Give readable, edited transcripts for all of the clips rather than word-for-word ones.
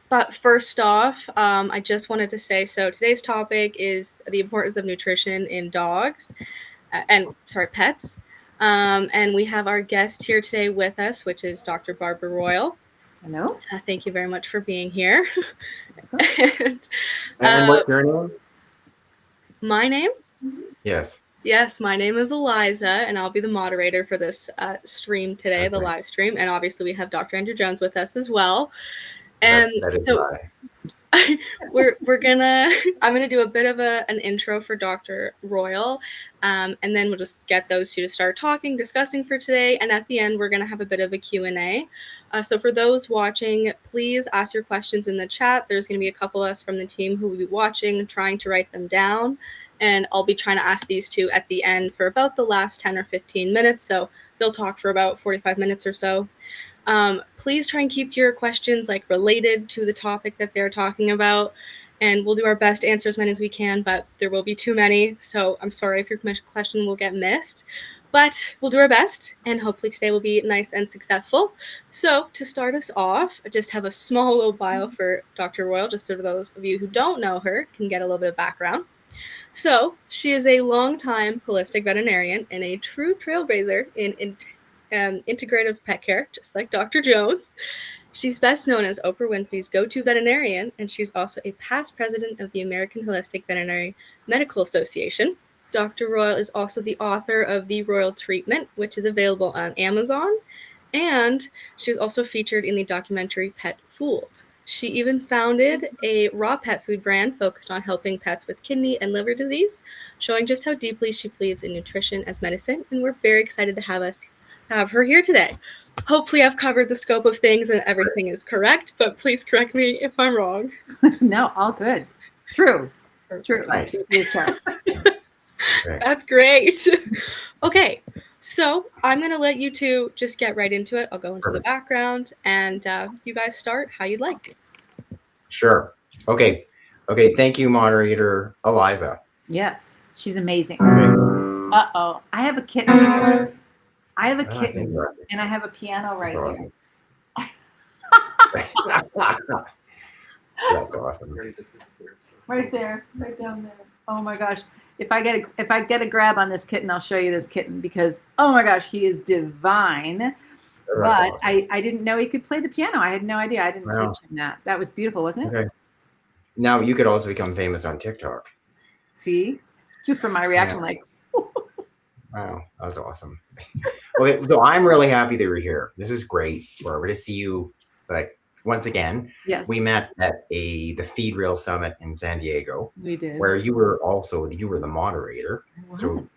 But first off, I just wanted to say, so today's topic is the importance of nutrition in dogs pets. And we have our guest here today with us, which is Dr. Barbara Royal. Hello. Thank you very much for being here. and, And what's your name? My name? Yes. Yes, my name is Eliza, and I'll be the moderator for this stream today, the live stream. And obviously, we have Dr. Andrew Jones with us as well. And that is so why. I'm gonna do a bit of an intro for Dr. Royal, and then we'll just get those two to start talking, discussing for today, and at the end we're gonna have a bit of a Q&A. So for those watching, please ask your questions in the chat. There's gonna be a couple of us from the team who will be watching, trying to write them down, and I'll be trying to ask these two at the end for about the last 10 or 15 minutes, so they'll talk for about 45 minutes or so. Please try and keep your questions related to the topic that they're talking about, and we'll do our best to answer as many as we can, but there will be too many, so I'm sorry if your question will get missed, but we'll do our best, and hopefully today will be nice and successful. So to start us off, I just have a small little bio for Dr. Royal, just so those of you who don't know her can get a little bit of background. So she is a longtime holistic veterinarian and a true trailblazer in integrative pet care, just like Dr. Jones. She's best known as Oprah Winfrey's go-to veterinarian, and she's also a past president of the American Holistic Veterinary Medical Association. Dr. Royal is also the author of The Royal Treatment, which is available on Amazon, and she was also featured in the documentary Pet Fooled. She even founded a raw pet food brand focused on helping pets with kidney and liver disease, showing just how deeply she believes in nutrition as medicine, and we're very excited to have her here today. Hopefully I've covered the scope of things and everything is correct, but please correct me if I'm wrong. No, all good. True. Nice. That's great. Okay, so I'm going to let you two just get right into it. I'll go into the background, and you guys start how you'd like. Sure. Okay. Thank you, moderator Eliza. Yes, she's amazing. Uh-oh. I have a kitten. And I have a piano right here. That's awesome. Right there, right down there. Oh my gosh. If I get a grab on this kitten, I'll show you this kitten because oh my gosh, he is divine. But awesome. I didn't know he could play the piano. I had no idea. I didn't teach him that. That was beautiful, wasn't it? Okay. Now you could also become famous on TikTok. See? Just from my reaction, wow, that was awesome. Okay, so I'm really happy that you're here. This is great. We're to see you once again. Yes. We met at the Feed Real Summit in San Diego. We did. Where you were the moderator. So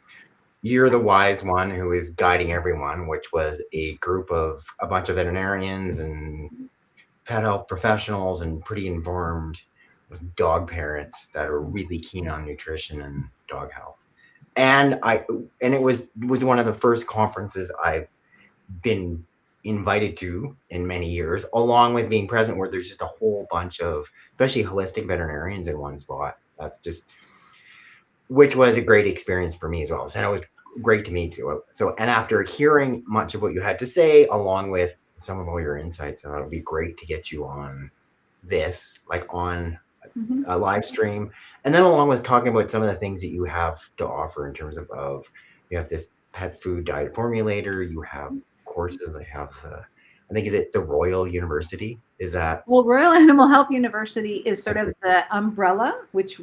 you're the wise one who is guiding everyone, which was a group of a bunch of veterinarians and pet health professionals and pretty informed dog parents that are really keen on nutrition and dog health. And it was one of the first conferences I've been invited to in many years, along with being present, where there's just a whole bunch of, especially holistic veterinarians in one spot. Which was a great experience for me as well. So it was great to meet you. So, and after hearing much of what you had to say, along with some of all your insights, I thought it would be great to get you on this, on a live stream, and then along with talking about some of the things that you have to offer in terms of you have this pet food diet formulator, you have courses that have I think, is it the Royal University? Is that? Well, Royal Animal Health University is sort of the umbrella, which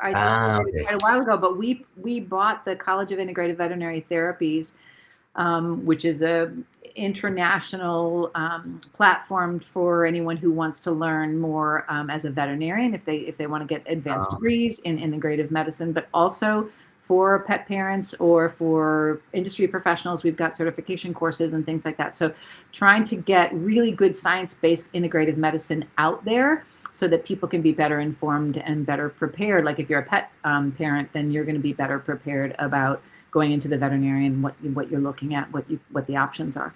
I started quite a while ago, but we bought the College of Integrative Veterinary Therapies, which is a international platform for anyone who wants to learn more as a veterinarian, if they want to get advanced degrees in integrative medicine, but also for pet parents or for industry professionals. We've got certification courses and things like that. So trying to get really good science-based integrative medicine out there so that people can be better informed and better prepared. Like if you're a pet parent, then you're going to be better prepared about going into the veterinarian, what you're looking at, what the options are.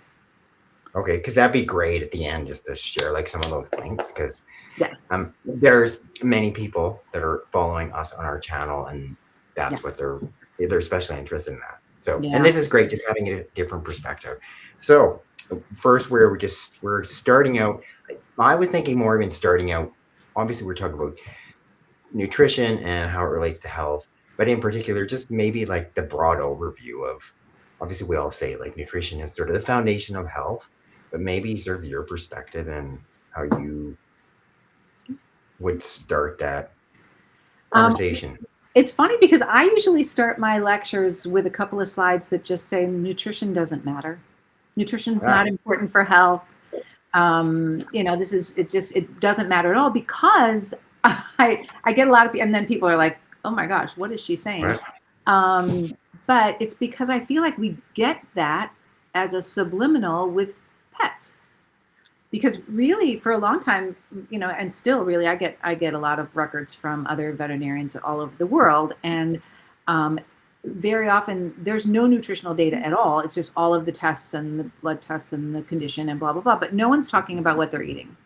Okay, because that'd be great at the end just to share some of those links, because there's many people that are following us on our channel, and that's what they're especially interested in that. So, and this is great, just having a different perspective. So first we're starting out. I was thinking more even starting out. Obviously, we're talking about nutrition and how it relates to health, but in particular, just maybe like the broad overview of. Obviously, we all say like nutrition is sort of the foundation of health, but maybe sort of your perspective and how you would start that conversation. It's funny because I usually start my lectures with a couple of slides that just say nutrition doesn't matter. Nutrition's not important for health. It doesn't matter at all, because I get a lot of people, and then people are like, oh my gosh, what is she saying? Right. But it's because I feel like we get that as a subliminal with pets. Because really, for a long time, and still really, I get a lot of records from other veterinarians all over the world, and very often there's no nutritional data at all. It's just all of the tests and the blood tests and the condition and blah, blah, blah. But no one's talking about what they're eating.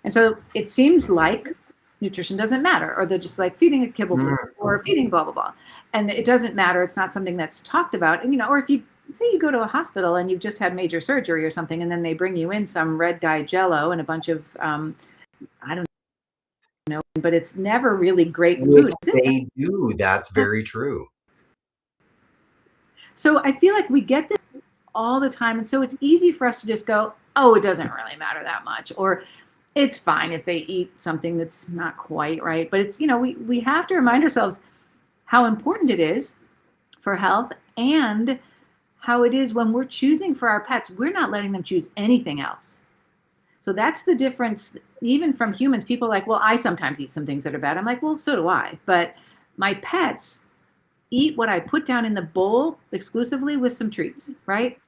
And so it seems like nutrition doesn't matter, or they're just like feeding a kibble food or feeding blah, blah, blah. And it doesn't matter. It's not something that's talked about. And, or if you say you go to a hospital and you've just had major surgery or something, and then they bring you in some red dye jello and a bunch of, I don't know, but it's never really great food. They do. That's very true. So I feel like we get this all the time. And so it's easy for us to just go, oh, it doesn't really matter that much. Or it's fine if they eat something that's not quite right. But it's, we have to remind ourselves how important it is for health, and how it is when we're choosing for our pets, we're not letting them choose anything else. So that's the difference, even from humans. People are like, well, I sometimes eat some things that are bad. I'm like, well, so do I. But my pets eat what I put down in the bowl exclusively with some treats, right?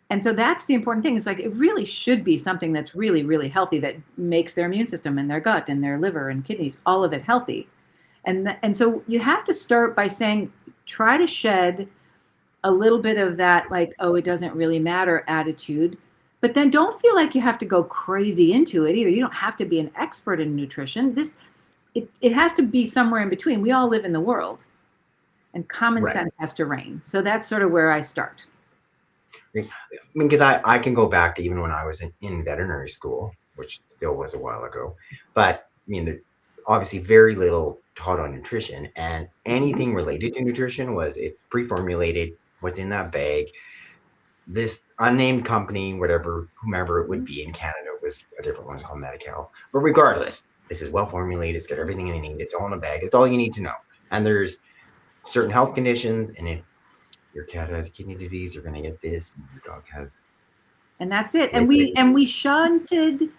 And so that's the important thing. It's like, it really should be something that's really, really healthy, that makes their immune system and their gut and their liver and kidneys, all of it healthy. And so you have to start by saying, try to shed a little bit of that, like, oh, it doesn't really matter attitude, but then don't feel like you have to go crazy into it either. You don't have to be an expert in nutrition. It has to be somewhere in between. We all live in the world, and common sense has to reign. So that's sort of where I start. I mean, because I can go back to even when I was in veterinary school, which still was a while ago, but I mean, obviously very little taught on nutrition, and anything related to nutrition it's pre-formulated, what's in that bag. This unnamed company, whomever it would be in Canada, was a different one called Medi-Cal. But regardless, this is well formulated. It's got everything they need. It's all in a bag. It's all you need to know. And there's certain health conditions, and if your cat has kidney disease, you're going to get this, and your dog has. And that's it. And we shunted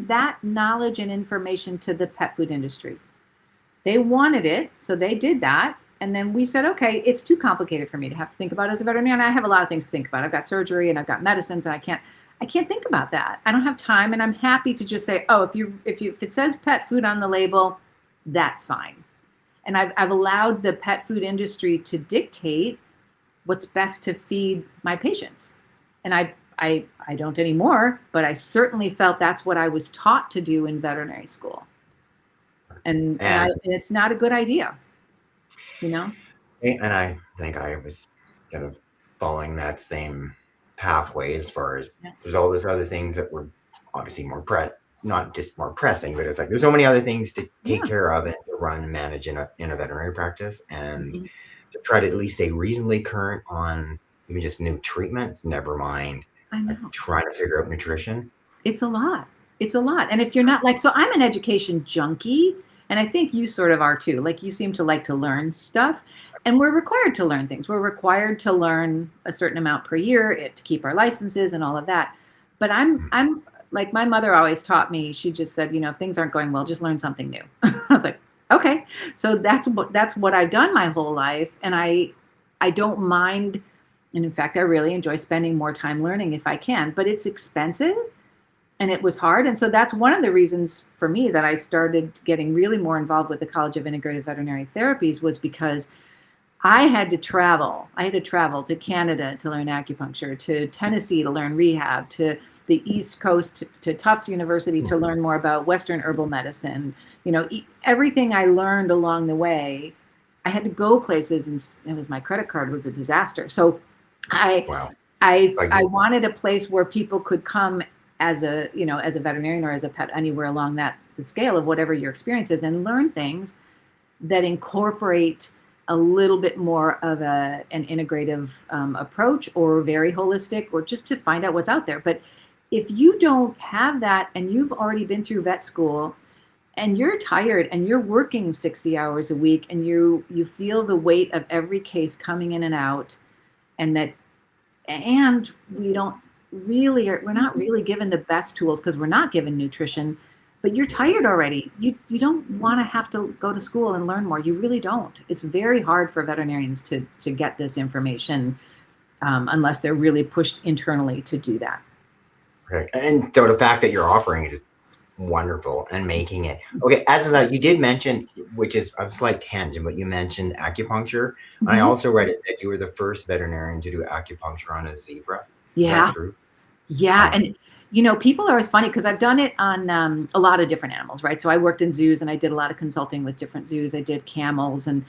that knowledge and information to the pet food industry. They wanted it, so they did that. And then we said, okay, it's too complicated for me to have to think about as a veterinarian. I have a lot of things to think about. I've got surgery and I've got medicines, and I can't think about that. I don't have time, and I'm happy to just say, oh, if it says pet food on the label, that's fine. And I've allowed the pet food industry to dictate what's best to feed my patients. And I don't anymore, but I certainly felt that's what I was taught to do in veterinary school. And it's not a good idea, And I think I was kind of following that same pathway, as far as there's all these other things that were obviously not just more pressing, but it's like there's so many other things to take care of and to run and manage in a veterinary practice, and to try to at least stay reasonably current on even just new treatments, never mind trying to figure out nutrition. It's a lot. And if you're not so I'm an education junkie, and I think you sort of are too. Like, you seem to like to learn stuff, and we're required to learn things. We're required to learn a certain amount per year to keep our licenses and all of that. But I'm like, my mother always taught me, she just said, if things aren't going well, just learn something new. I was like, okay. So that's what I've done my whole life. And I don't mind. And in fact, I really enjoy spending more time learning if I can, but it's expensive and it was hard. And so that's one of the reasons for me that I started getting really more involved with the College of Integrative Veterinary Therapies, was because I had to travel. I had to travel to Canada to learn acupuncture, to Tennessee to learn rehab, to the East Coast, to Tufts University to learn more about Western herbal medicine. Everything I learned along the way, I had to go places, and my credit card was a disaster. So I I wanted a place where people could come as a, as a veterinarian or as a pet, anywhere along the scale of whatever your experience is, and learn things that incorporate a little bit more of an integrative approach, or very holistic, or just to find out what's out there. But if you don't have that, and you've already been through vet school, and you're tired, and you're working 60 hours a week, and you feel the weight of every case coming in and out, and we're not really given the best tools, because we're not given nutrition, but you're tired already. You don't want to have to go to school and learn more. You really don't. It's very hard for veterinarians to get this information unless they're really pushed internally to do that. Right. And so the fact that you're offering it is wonderful, and making it okay. As of that, you did mention, which is a slight tangent, but you mentioned acupuncture. And I also read it that you were the first veterinarian to do acupuncture on a zebra. Yeah. Is that true? Yeah. And people are always funny, because I've done it on a lot of different animals, right? So I worked in zoos, and I did a lot of consulting with different zoos. I did camels and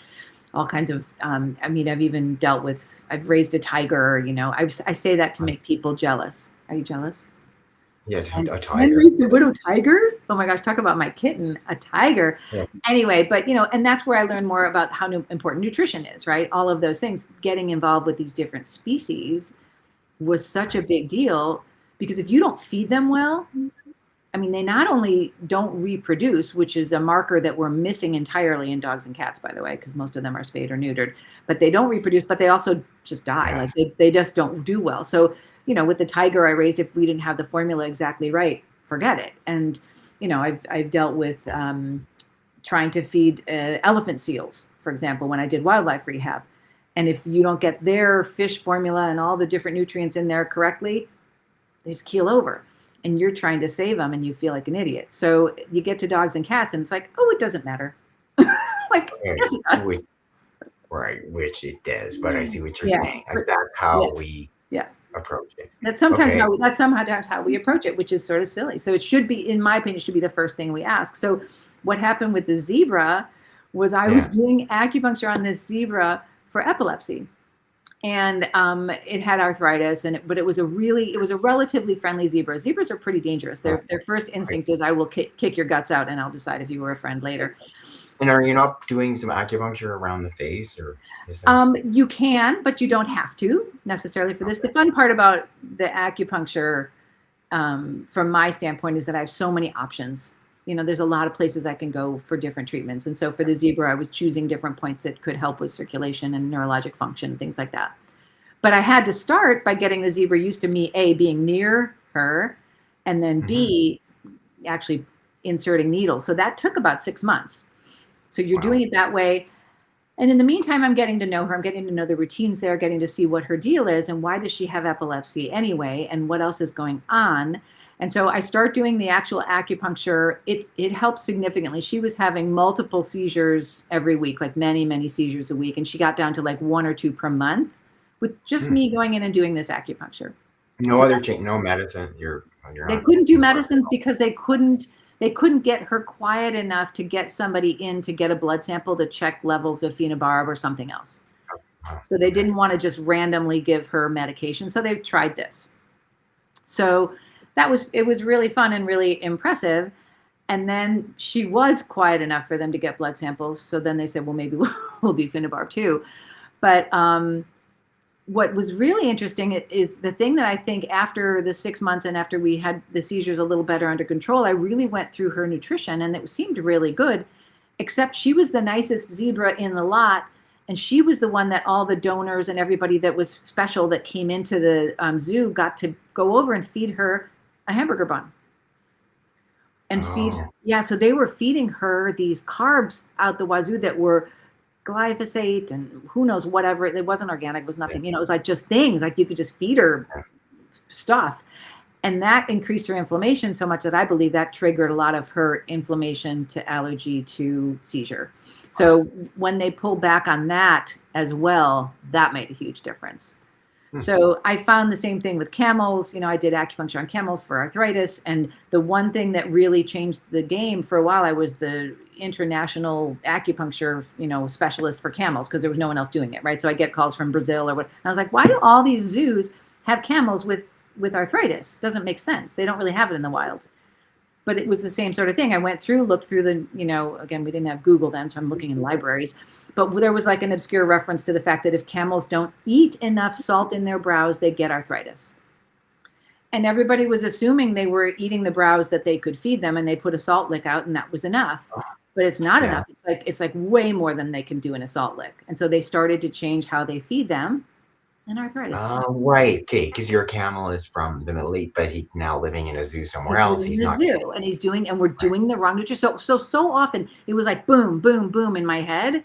all kinds of, I've even I've raised a tiger, I say that to make people jealous. Are you jealous? Yeah, a tiger. I raised a widow tiger. Oh my gosh, talk about my kitten, a tiger. Yeah. Anyway, but and that's where I learned more about how important nutrition is, right? All of those things, getting involved with these different species was such a big deal, because if you don't feed them well, they not only don't reproduce, which is a marker that we're missing entirely in dogs and cats, by the way, because most of them are spayed or neutered, but they don't reproduce, but they also just die. Yes. Like they just don't do well. So, with the tiger I raised, if we didn't have the formula exactly right, forget it. And, I've dealt with trying to feed elephant seals, for example, when I did wildlife rehab. And if you don't get their fish formula and all the different nutrients in there correctly, they just keel over, and you're trying to save them, and you feel like an idiot. So you get to dogs and cats, and it's like, oh, it doesn't matter. Yes, it does. Right, which it does, but I see what you're saying. Like, that's how we approach it. That's sometimes how we approach it, which is sort of silly. So it should be, in my opinion, the first thing we ask. So what happened with the zebra was I was doing acupuncture on this zebra for epilepsy. And it had arthritis, but it was a relatively friendly zebra. Zebras are pretty dangerous. Their first instinct is, I will kick your guts out, and I'll decide if you were a friend later. And are you not doing some acupuncture around the face, or is that... You can, but you don't have to necessarily for this. The fun part about the acupuncture, from my standpoint, is that I have so many options. There's a lot of places I can go for different treatments. And so for the zebra, I was choosing different points that could help with circulation and neurologic function and things like that. But I had to start by getting the zebra used to me, A, being near her, and then B, actually inserting needles. So that took about 6 months. So you're doing it that way. And in the meantime, I'm getting to know her. I'm getting to know the routines there, getting to see what her deal is, and why does she have epilepsy anyway, and what else is going on. And so I start doing the actual acupuncture. It helps significantly. She was having multiple seizures every week, like many, many seizures a week. And she got down to like 1 or 2 per month with just me going in and doing this acupuncture. No other change, no medicine. They couldn't do medicines because they couldn't get her quiet enough to get somebody in to get a blood sample to check levels of phenobarb or something else. So they didn't want to just randomly give her medication. So they tried this. So it was really fun and really impressive. And then she was quiet enough for them to get blood samples. So then they said, well, maybe we'll do phenobarb too. But what was really interesting is the thing that I think after the 6 months and after we had the seizures a little better under control, I really went through her nutrition, and it seemed really good, except she was the nicest zebra in the lot. And she was the one that all the donors and everybody that was special that came into the zoo got to go over and feed her a hamburger bun. And so they were feeding her these carbs out the wazoo that were glyphosate and who knows whatever. It wasn't organic, it was nothing, it was like just things like you could just feed her stuff. And that increased her inflammation so much that I believe that triggered a lot of her inflammation to allergy to seizure. So when they pulled back on that as well, that made a huge difference. So I found the same thing with camels. I did acupuncture on camels for arthritis. And the one thing that really changed the game for a while, I was the international acupuncture, specialist for camels because there was no one else doing it, right? So I get calls from Brazil or what. And I was like, why do all these zoos have camels with arthritis. Doesn't make sense. They don't really have it in the wild. But it was the same sort of thing. I went through, looked through the, again, we didn't have Google then, so I'm looking in libraries. But there was like an obscure reference to the fact that if camels don't eat enough salt in their browse, they get arthritis. And everybody was assuming they were eating the browse that they could feed them, and they put a salt lick out, and that was enough. But it's not enough. It's like way more than they can do in a salt lick. And so they started to change how they feed them, and arthritis. Right. Okay. Because your camel is from the Middle East, but he's now living in a zoo somewhere else. He's not in a zoo, and we're doing the wrong nutrition. So often it was like boom, boom, boom in my head.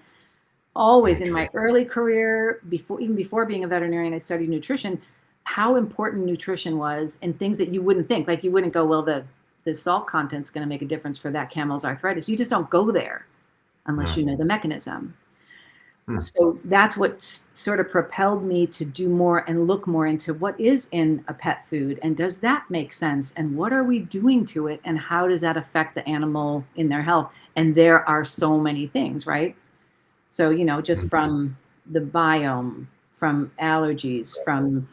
Always in my early career, even before being a veterinarian, I studied nutrition. How important nutrition was, and things that you wouldn't think. Like you wouldn't go, well, the salt content's going to make a difference for that camel's arthritis. You just don't go there unless you know the mechanism. So that's what sort of propelled me to do more and look more into what is in a pet food, and does that make sense, and what are we doing to it, and how does that affect the animal in their health? And there are so many things, right? So, just from the biome, from allergies, from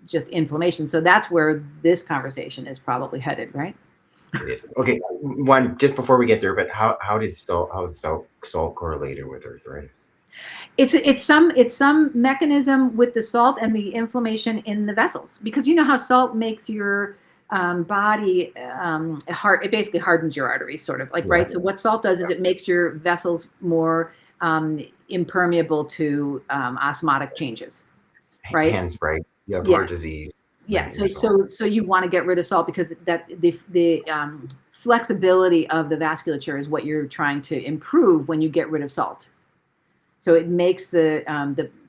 just inflammation. So that's where this conversation is probably headed, right? Okay, one just before we get there, but how is salt correlated with arthritis? It's some mechanism with the salt and the inflammation in the vessels, because you know how salt makes your body it basically hardens your arteries, sort of like, right? So what salt does is it makes your vessels more impermeable to osmotic changes, right? Hence, right? You have heart disease. Yeah. So you want to get rid of salt, because that the flexibility of the vasculature is what you're trying to improve when you get rid of salt. So it makes the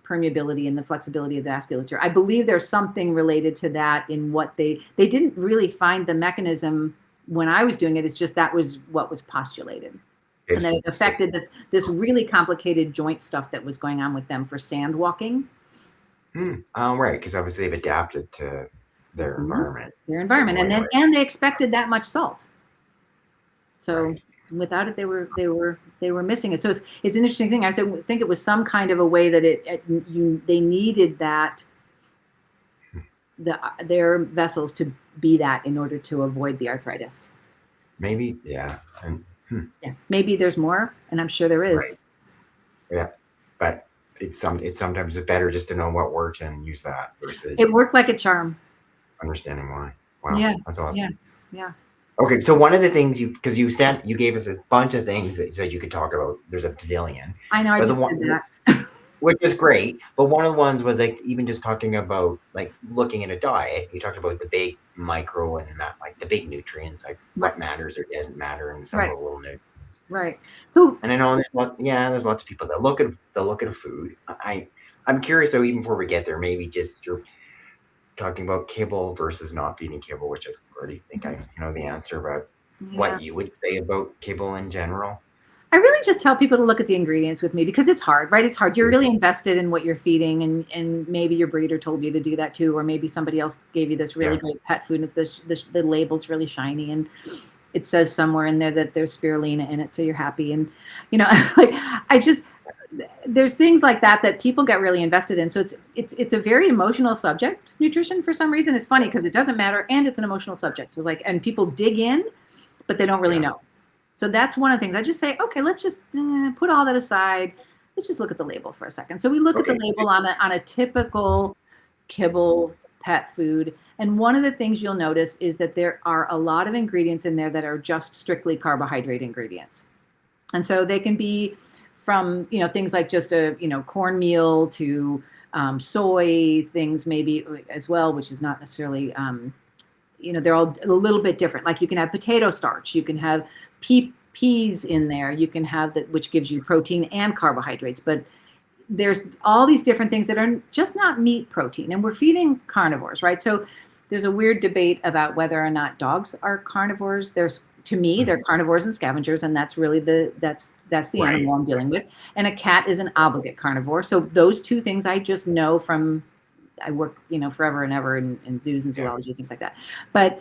permeability and the flexibility of the vasculature. I believe there's something related to that in what they didn't really find the mechanism when I was doing it. It's just that was what was postulated. And then it affected this really complicated joint stuff that was going on with them for sand walking. Right, because obviously they've adapted to their environment. And they expected that much salt. So without it, they were missing it. So it's an interesting thing. I think it was some kind of a way that they needed that their vessels to be that in order to avoid the arthritis. Maybe, yeah. Yeah, maybe there's more, and I'm sure there is. Right. Yeah, but it's sometimes better just to know what works and use that versus it worked like a charm. Understanding why. Wow, yeah, that's awesome. Yeah. Okay, so one of the things you gave us a bunch of things that you said you could talk about. There's a bazillion. I know, I just did that. Which is great, but one of the ones was like even just talking about like looking at a diet. You talked about the big micro and like the big nutrients, like what matters or doesn't matter, and some of the little nutrients. Right. So, and I know there's lots of people that look at a food. I'm curious though, even before we get there, maybe just you're talking about kibble versus not feeding kibble, which I already think I know the answer, but what you would say about kibble in general. I really just tell people to look at the ingredients with me, because it's hard, right? It's hard. You're really invested in what you're feeding, and maybe your breeder told you to do that too, or maybe somebody else gave you this really great pet food, and the label's really shiny, and it says somewhere in there that there's spirulina in it, so you're happy. And there's things like that people get really invested in. So it's a very emotional subject, nutrition, for some reason. It's funny because it doesn't matter, and it's an emotional subject. And people dig in, but they don't really know. So that's one of the things. I just say, okay, let's just put all that aside. Let's just look at the label for a second. So we look at the label on a typical kibble pet food. And one of the things you'll notice is that there are a lot of ingredients in there that are just strictly carbohydrate ingredients. And so they can be from, things like just a, cornmeal to soy things maybe as well, which is not necessarily, they're all a little bit different. Like you can have potato starch, you can have peas in there, you can have that, which gives you protein and carbohydrates. But there's all these different things that are just not meat protein, and we're feeding carnivores, right? So there's a weird debate about whether or not dogs are carnivores. To me, they're carnivores and scavengers, and that's really that's the animal I'm dealing with. And a cat is an obligate carnivore. So those two things I just know from, I work, forever and ever in zoos and zoology, things like that. But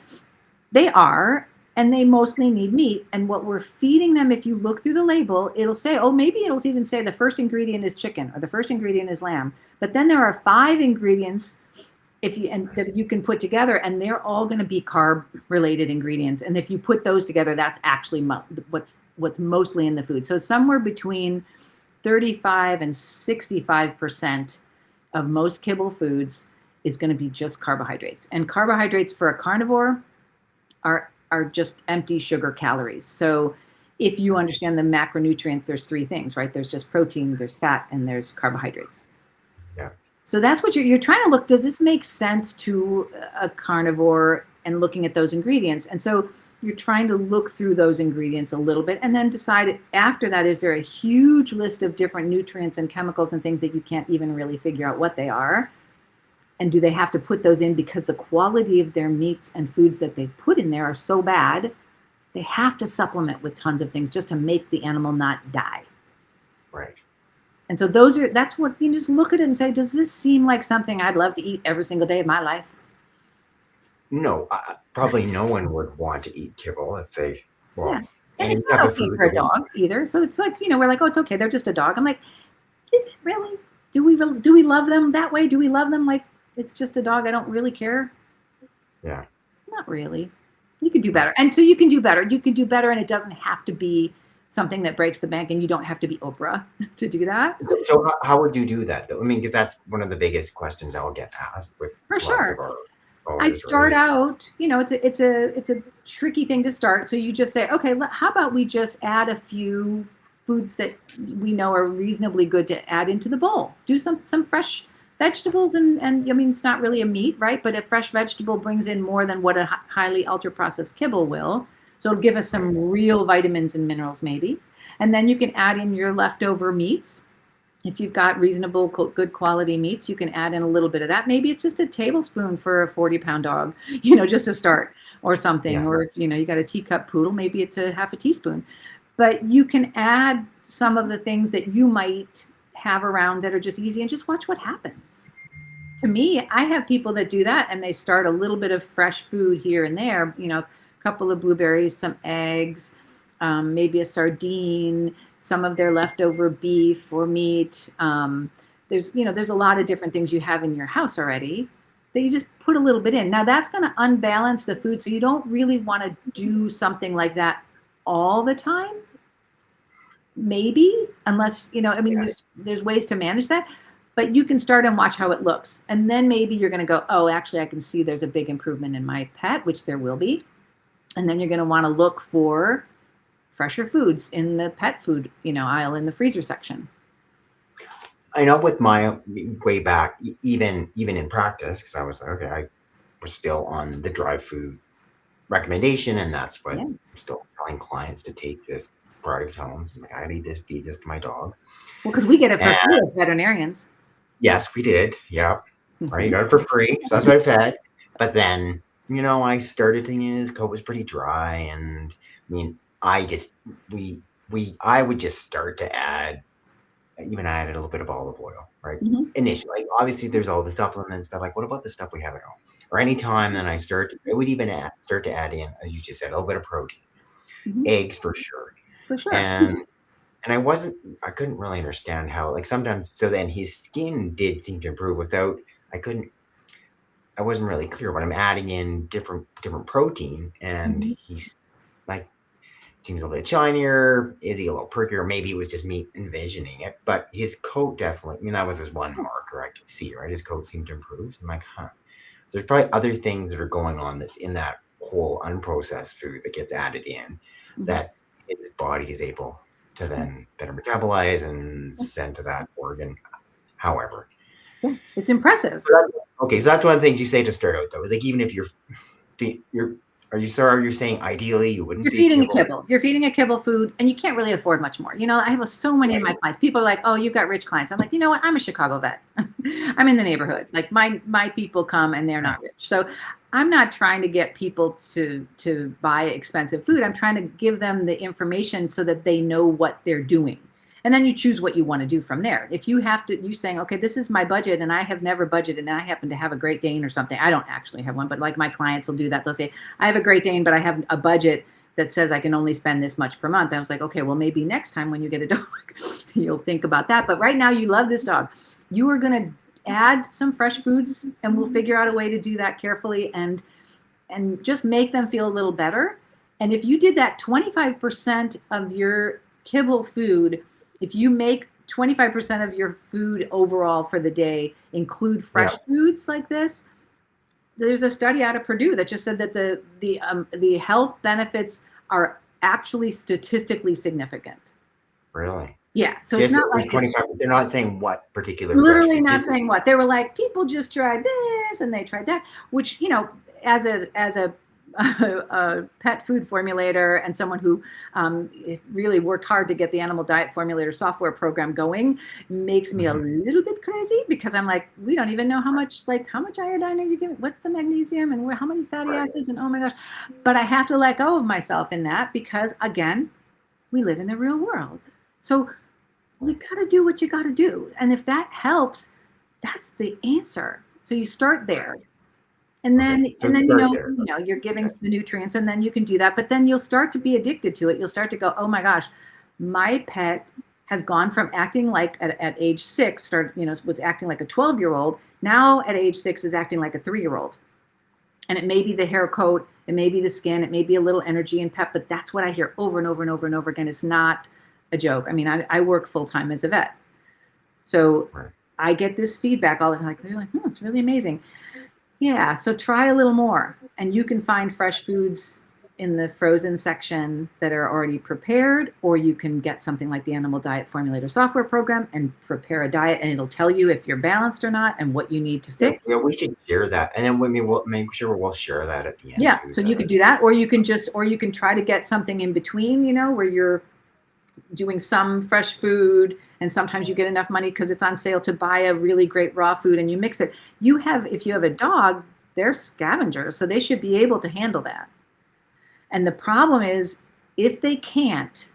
they are, and they mostly need meat. And what we're feeding them, if you look through the label, it'll say, maybe it'll even say the first ingredient is chicken or the first ingredient is lamb. But then there are 5 ingredients that you can put together, and they're all going to be carb related ingredients. And if you put those together, that's actually what's mostly in the food. So somewhere between 35 and 65% of most kibble foods is going to be just carbohydrates. And carbohydrates for a carnivore are just empty sugar calories. So if you understand the macronutrients, there's three things, right? There's just protein, there's fat, and there's carbohydrates. Yeah. So that's what you're trying to look, does this make sense to a carnivore, and looking at those ingredients? And so you're trying to look through those ingredients a little bit and then decide after that, is there a huge list of different nutrients and chemicals and things that you can't even really figure out what they are? And do they have to put those in because the quality of their meats and foods that they've put in there are so bad, they have to supplement with tons of things just to make the animal not die. Right. And so that's what you just look at it and say, does this seem like something I'd love to eat every single day of my life? No, probably no one would want to eat kibble if they, well, Yeah. And it's not okay for a dog either. So it's like, we're like, oh, it's okay, they're just a dog. I'm like, is it really? Do we love them that way? Do we love them like it's just a dog, I don't really care? Yeah. Not really. You can do better. And so you can do better. You can do better, and it doesn't have to be something that breaks the bank, and you don't have to be Oprah to do that. So how would you do that, though? I mean, because that's one of the biggest questions I'll get asked with. For sure. I start out, it's a tricky thing to start. So you just say, okay, how about we just add a few foods that we know are reasonably good to add into the bowl? Do some fresh vegetables, and I mean, it's not really a meat, right? But a fresh vegetable brings in more than what a highly ultra processed kibble will. So it'll give us some real vitamins and minerals maybe. And then you can add in your leftover meats. If you've got reasonable, good quality meats, you can add in a little bit of that. Maybe it's just a tablespoon for a 40-pound dog, just to start, or something. Yeah. Or if, you got a teacup poodle, maybe it's a half a teaspoon. But you can add some of the things that you might have around that are just easy, and just watch what happens. To me, I have people that do that, and they start a little bit of fresh food here and there, a couple of blueberries, some eggs, maybe a sardine, some of their leftover beef or meat. There's a lot of different things you have in your house already that you just put a little bit in. Now that's going to unbalance the food, so you don't really want to do something like that all the time. Maybe, unless, there's ways to manage that, but you can start and watch how it looks. And then maybe you're going to go, oh, actually, I can see there's a big improvement in my pet, which there will be. And then you're going to want to look for fresher foods in the pet food, aisle in the freezer section. I know with my way back, even in practice, because I was like, okay, I was still on the dry food recommendation, and that's what I'm still telling clients to take this product home. I'm like, I need this, feed this to my dog. Well, because we get it for free as veterinarians. Yes, we did. Yeah. Right. You got it for free. So that's what I fed. But then, I started thinking his coat was pretty dry. And I mean, I would just start to add a little bit of olive oil, right? Mm-hmm. Initially, obviously there's all the supplements, but like, what about the stuff we have at home? Or anytime then I would even start to add in, as you just said, a little bit of protein, eggs for sure. For sure. And I couldn't really understand how, like, sometimes, so then his skin did seem to improve I wasn't really clear, but I'm adding in different protein, and he's like, seems a little bit shinier. Is he a little perkier? Maybe it was just me envisioning it, but his coat definitely, that was his one marker I could see, right? His coat seemed to improve. So I'm like, So there's probably other things that are going on that's in that whole unprocessed food that gets added in that his body is able to then better metabolize and send to that organ. However, it's impressive. So that's one of the things you say to start out, though. Like, even if are you saying ideally you wouldn't? You're feeding a kibble. You're feeding a kibble food, and you can't really afford much more. I have so many of my clients. People are like, "Oh, you've got rich clients." I'm like, you know what? I'm a Chicago vet. I'm in the neighborhood. Like my people come, and they're not rich. So I'm not trying to get people to buy expensive food. I'm trying to give them the information so that they know what they're doing. And then you choose what you want to do from there. If you you're saying, okay, this is my budget, and I have never budgeted, and I happen to have a Great Dane or something. I don't actually have one, but like my clients will do that. They'll say, I have a Great Dane, but I have a budget that says I can only spend this much per month. I was like, okay, well, maybe next time when you get a dog, you'll think about that. But right now you love this dog. You are going to add some fresh foods, and we'll figure out a way to do that carefully and just make them feel a little better. And if you did that 25% of your kibble food, if you make 25% of your food overall for the day include fresh foods like this, there's a study out of Purdue that just said that the health benefits are actually statistically significant. Really? Yeah. So it's not like 25, they're not saying what particular. Literally not saying what. They were like, people just tried this and they tried that, which, you know, as a pet food formulator and someone who really worked hard to get the Animal Diet Formulator software program going, makes me a little bit crazy, because I'm like, we don't even know how much iodine are you giving? What's the magnesium and how many fatty acids? And oh my gosh. But I have to let go of myself in that, because again, we live in the real world. So you got to do what you got to do. And if that helps, that's the answer. So you start there. And then, you know, you're giving the nutrients, and then you can do that. But then you'll start to be addicted to it. You'll start to go, oh my gosh, my pet has gone from acting like at age 6, was acting like a 12-year-old. Now at age 6 is acting like a 3-year-old. And it may be the hair coat, it may be the skin, it may be a little energy and pep, but that's what I hear over and over and over and over again. It's not a joke. I mean, I work full-time as a vet. So I get this feedback all the time. They're like, it's really amazing. Yeah, so try a little more. And you can find fresh foods in the frozen section that are already prepared, or you can get something like the Animal Diet Formulator software program and prepare a diet, and it'll tell you if you're balanced or not and what you need to fix. Yeah, we should share that. And then we'll make sure we'll share that at the end. Yeah, so you could do that, or you can try to get something in between, you know, where you're doing some fresh food, and sometimes you get enough money because it's on sale to buy a really great raw food, and you mix it. If you have a dog, they're scavengers, so they should be able to handle that. And the problem is, if they can't,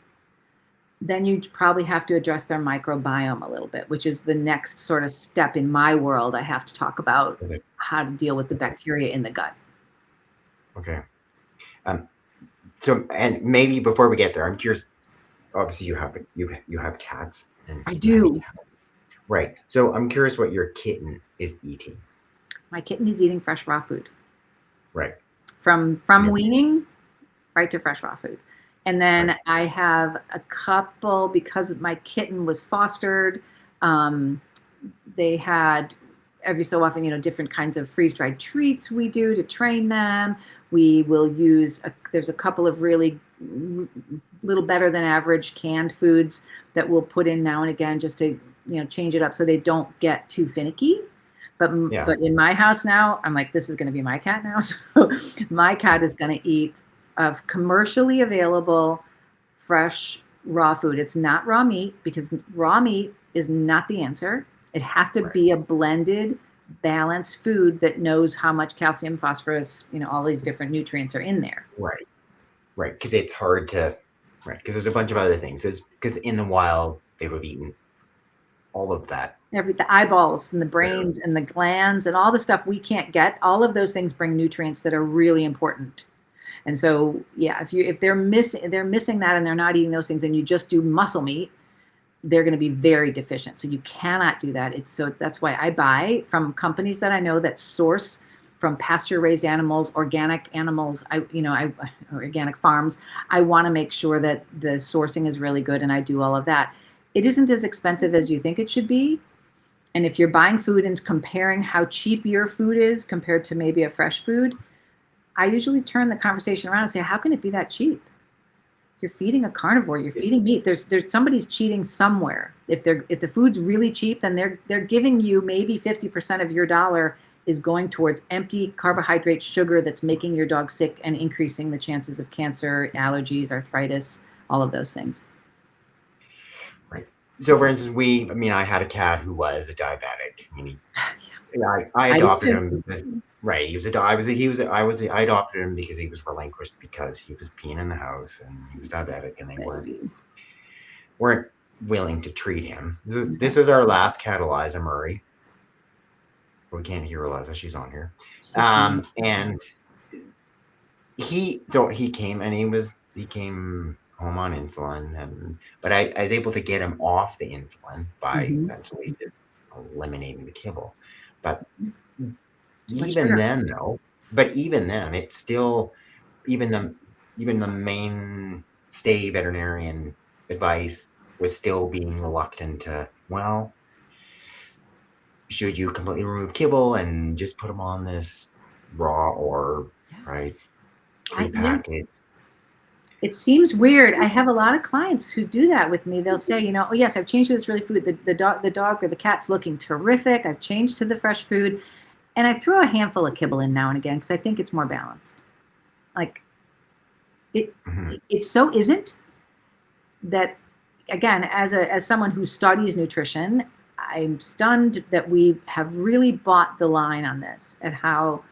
then you probably have to address their microbiome a little bit, which is the next sort of step in my world. I have to talk about how to deal with the bacteria in the gut. Okay. So, and maybe before we get there, I'm curious. Obviously, you have cats. I do. Right. So I'm curious what your kitten is eating. My kitten is eating fresh raw food. Right. From weaning right to fresh raw food. And then I have a couple, because my kitten was fostered, they had every so often, you know, different kinds of freeze-dried treats we do to train them. We will use, there's a couple of really little better than average canned foods that we'll put in now and again, just to, you know, change it up so they don't get too finicky. But in my house now, I'm like, this is going to be my cat now. So my cat is going to eat of commercially available fresh raw food. It's not raw meat, because raw meat is not the answer. It has to be a blended, balanced food that knows how much calcium, phosphorus, you know, all these different nutrients are in there. Right. Because it's hard to, because there's a bunch of other things. Because in the wild, they would have eaten all of that. The eyeballs and the brains and the glands and all the stuff we can't get, all of those things bring nutrients that are really important. And so, yeah, if they're missing that and they're not eating those things, and you just do muscle meat, they're going to be very deficient. So you cannot do that. That's why I buy from companies that I know that source from pasture-raised animals, organic animals, organic farms. I want to make sure that the sourcing is really good, and I do all of that. It isn't as expensive as you think it should be. And if you're buying food and comparing how cheap your food is compared to maybe a fresh food, I usually turn the conversation around and say, how can it be that cheap? You're feeding a carnivore, you're feeding meat. There's somebody's cheating somewhere. If the food's really cheap, then they're giving you maybe 50% of your dollar is going towards empty carbohydrate sugar that's making your dog sick and increasing the chances of cancer, allergies, arthritis, all of those things. Right. So for instance, I had a cat who was a diabetic. I adopted him because, he was I adopted him because he was relinquished because he was peeing in the house and he was diabetic, and they weren't willing to treat him. This was our last cat, Eliza Murray. We can't hear Eliza, she's on here. And he came home on insulin, but I was able to get him off the insulin by essentially just eliminating the kibble. But much even sugar. then, though, it's still even the mainstay veterinarian advice was still being reluctant to, well, should you completely remove kibble and just put them on this raw or right prepackaged? It seems weird. I have a lot of clients who do that with me. They'll say, you know, oh yes, I've changed to this really food. The dog or the cat's looking terrific. I've changed to the fresh food, and I throw a handful of kibble in now and again because I think it's more balanced. Like it so isn't that. Again, as someone who studies nutrition, I'm stunned that we have really bought the line on this at how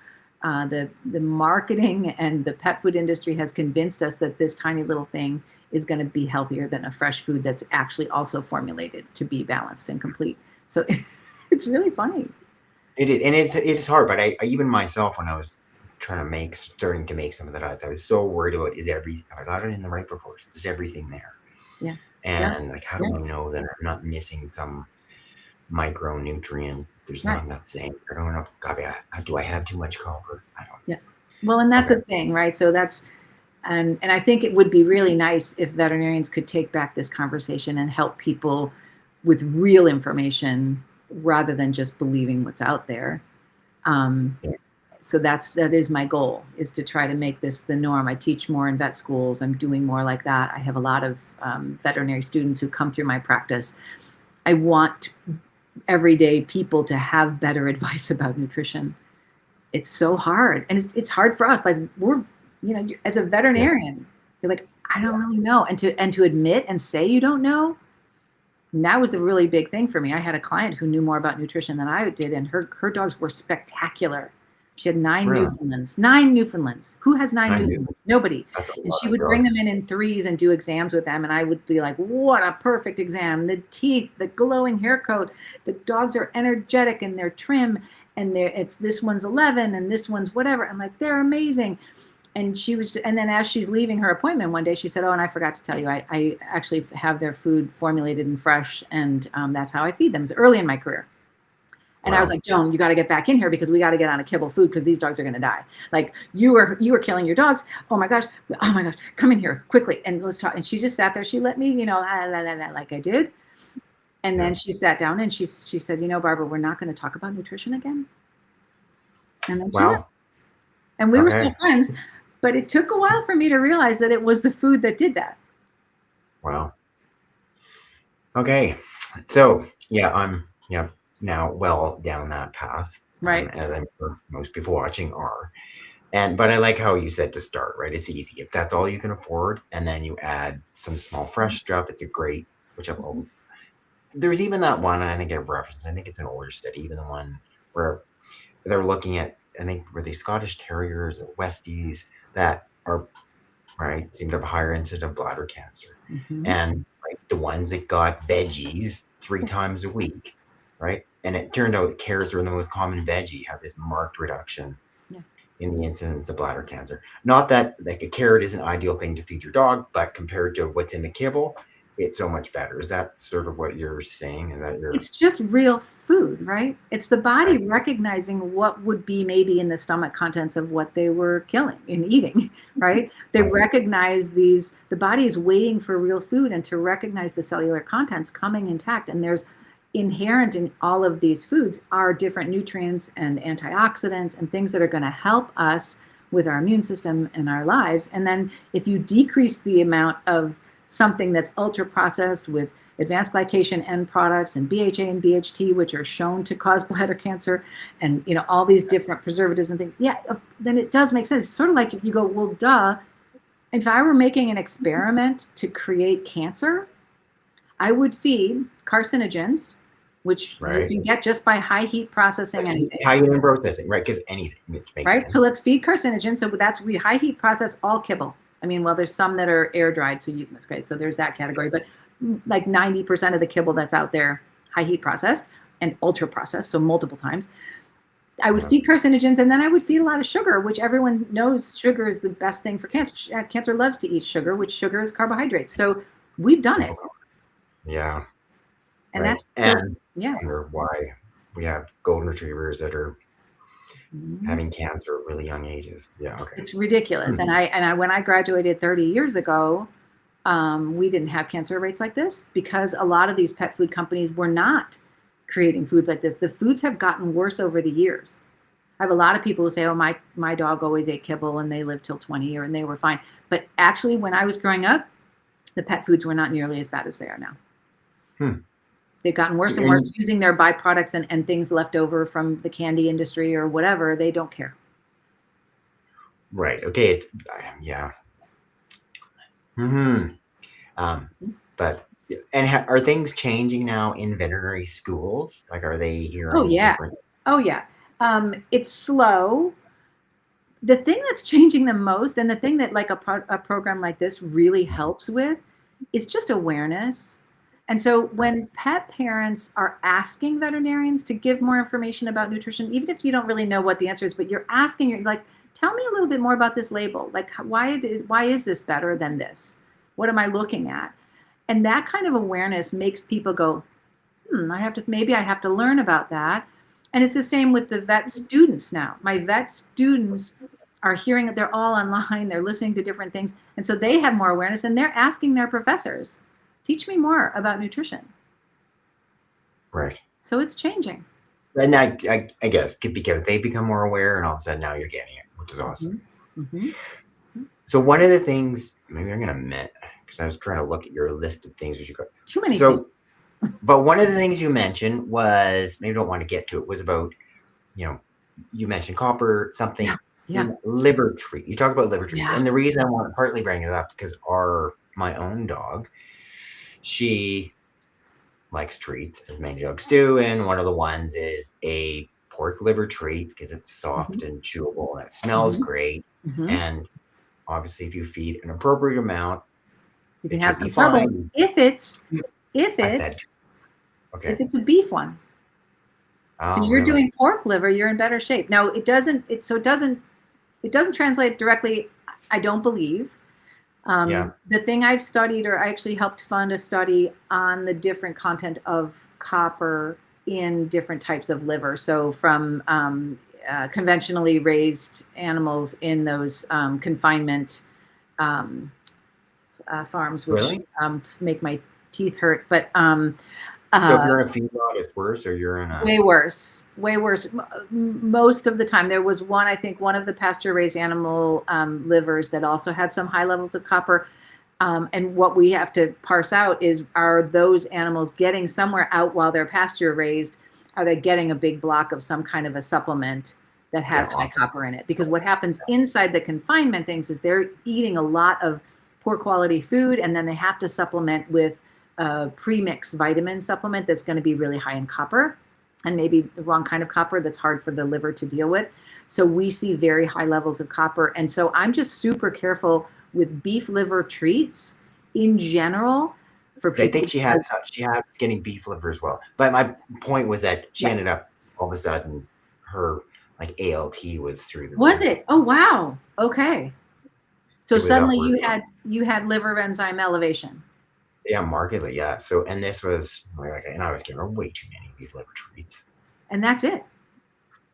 the marketing and the pet food industry has convinced us that this tiny little thing is going to be healthier than a fresh food that's actually also formulated to be balanced and complete. So it's really funny. It is, and it's hard. But I even myself, when I was starting to make some of that ice, I was so worried about, have I got it in the right proportions? Is everything there? Yeah. And like, how do I know that I'm not missing some micronutrient? There's not enough zinc. I don't know. Do I have too much copper? I don't. Yeah. Well, and that's a thing, right? So that's, and I think it would be really nice if veterinarians could take back this conversation and help people with real information rather than just believing what's out there. So that is my goal, is to try to make this the norm. I teach more in vet schools. I'm doing more like that. I have a lot of veterinary students who come through my practice. I want everyday people to have better advice about nutrition. It's so hard, and it's hard for us. Like, we're, you know, as a veterinarian, you're like, I don't really know, and to admit and say you don't know. And that was a really big thing for me. I had a client who knew more about nutrition than I did, and her dogs were spectacular. She had 9 Newfoundlands. 9 Newfoundlands. Who has 9 Newfoundlands? Nobody. And she would bring them in threes and do exams with them. And I would be like, what a perfect exam. The teeth, the glowing hair coat. The dogs are energetic and they're trim. And this one's 11 and this one's whatever. I'm like, they're amazing. And then as she's leaving her appointment one day, she said, oh, and I forgot to tell you, I actually have their food formulated and fresh. And that's how I feed them. It was early in my career. And I was like, Joan, you got to get back in here because we got to get on a kibble food because these dogs are going to die. Like, you were killing your dogs. Oh my gosh, come in here quickly and let's talk. And she just sat there. She let me, you know, like I did. And then she sat down and she said, you know, Barbara, we're not going to talk about nutrition again. And then she left. And we were still friends, but it took a while for me to realize that it was the food that did that. Wow. Okay. So I'm now well down that path, right? As I'm sure most people watching are. But I like how you said to start, right? It's easy if that's all you can afford, and then you add some small fresh stuff. It's a great, there's even that one, and I think I've referenced, I think it's an older study, even the one where they're looking at, I think, were they Scottish Terriers or Westies that are, right, seem to have a higher incidence of bladder cancer. And the ones that got veggies 3 times a week, right? And it turned out carrots were the most common veggie, have this marked reduction in the incidence of bladder cancer. Not that like a carrot is an ideal thing to feed your dog, but compared to what's in the kibble, it's so much better. Is that sort of what you're saying? It's just real food, right? It's the body recognizing what would be maybe in the stomach contents of what they were killing and eating, right? They recognize the body is waiting for real food and to recognize the cellular contents coming intact. And there's inherent in all of these foods are different nutrients and antioxidants and things that are going to help us with our immune system and our lives. And then if you decrease the amount of something that's ultra processed with advanced glycation end products and BHA and BHT, which are shown to cause bladder cancer, and you know, all these different preservatives and things, then it does make sense. It's sort of like if you go, well, duh, if I were making an experiment to create cancer, I would feed carcinogens, which you can get just by high heat processing anything. High heat processing, right? Because anything makes sense. So let's feed carcinogens. So we high heat process all kibble. I mean, well, there's some that are air dried, so so there's that category. But like 90% of the kibble that's out there, high heat processed and ultra processed, so multiple times. I would feed carcinogens, and then I would feed a lot of sugar, which everyone knows sugar is the best thing for cancer. Cancer loves to eat sugar, which sugar is carbohydrates. So we've done it. Yeah. And Yeah. wonder why we have golden retrievers that are having cancer at really young ages. Yeah, okay. It's ridiculous. And I when I graduated 30 years ago, we didn't have cancer rates like this because a lot of these pet food companies were not creating foods like this. The foods have gotten worse over the years. I have a lot of people who say, oh, my dog always ate kibble and they lived till 20 and they were fine. But actually, when I was growing up, the pet foods were not nearly as bad as they are now. They've gotten worse and worse using their byproducts and things left over from the candy industry or whatever. They don't care. Right. Okay. Yeah. But are things changing now in veterinary schools? Like, are they here? Oh yeah. Different? Oh yeah. It's slow. The thing that's changing the most, and the thing that like a program like this really helps with, is just awareness. And so when pet parents are asking veterinarians to give more information about nutrition, even if you don't really know what the answer is, but you're asking, you're like, tell me a little bit more about this label. Like, why is this better than this? What am I looking at? And that kind of awareness makes people go, maybe I have to learn about that. And it's the same with the vet students now. My vet students are hearing that they're all online, they're listening to different things. And so they have more awareness and they're asking their professors, teach me more about nutrition. Right. So it's changing. And I guess because they become more aware and all of a sudden now you're getting it, which is awesome. So one of the things, maybe I'm going to admit, because I was trying to look at your list of things. Too many things. But one of the things you mentioned was, maybe don't want to get to it, was about, you mentioned copper, something, liver treat. You talk about liver treats. And the reason I want to partly bring it up, because my own dog, she likes treats, as many dogs do. And one of the ones is a pork liver treat, because it's soft and chewable. And it smells great. And obviously, if you feed an appropriate amount, you can have some trouble if it's a beef one. So you're doing pork liver, you're in better shape. Now it doesn't translate directly, I don't believe. The thing I've studied, or I actually helped fund a study on the different content of copper in different types of liver. So from conventionally raised animals in those confinement farms, which make my teeth hurt. But so if you're in a feedlot, it's worse, or you're in a way worse. Most of the time, there was one of the pasture-raised animal livers that also had some high levels of copper. And what we have to parse out is, are those animals getting somewhere out while they're pasture-raised? Are they getting a big block of some kind of a supplement that has high copper in it? Because what happens inside the confinement things is they're eating a lot of poor quality food, and then they have to supplement with a premix vitamin supplement that's going to be really high in copper, and maybe the wrong kind of copper that's hard for the liver to deal with. So we see very high levels of copper. And so I'm just super careful with beef liver treats in general for people. I think she had getting beef liver as well. But my point was that she ended up, all of a sudden, her ALT was through the roof. Was it? Oh, wow. Okay. So suddenly you had liver enzyme elevation. Yeah, markedly, yeah. So, and this was and I was giving her way too many of these liver treats. And that's it.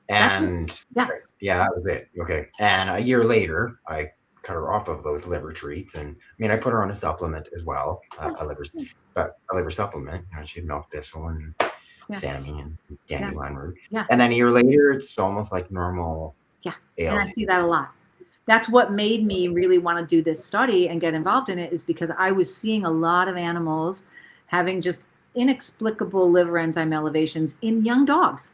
And that was it. Okay. And a year later, I cut her off of those liver treats, and I put her on a supplement as well, a liver supplement. She had milk thistle and Sammy and dandelion root. And then a year later, it's almost like normal. Yeah, and I see that a lot. That's what made me really want to do this study and get involved in it, is because I was seeing a lot of animals having just inexplicable liver enzyme elevations in young dogs.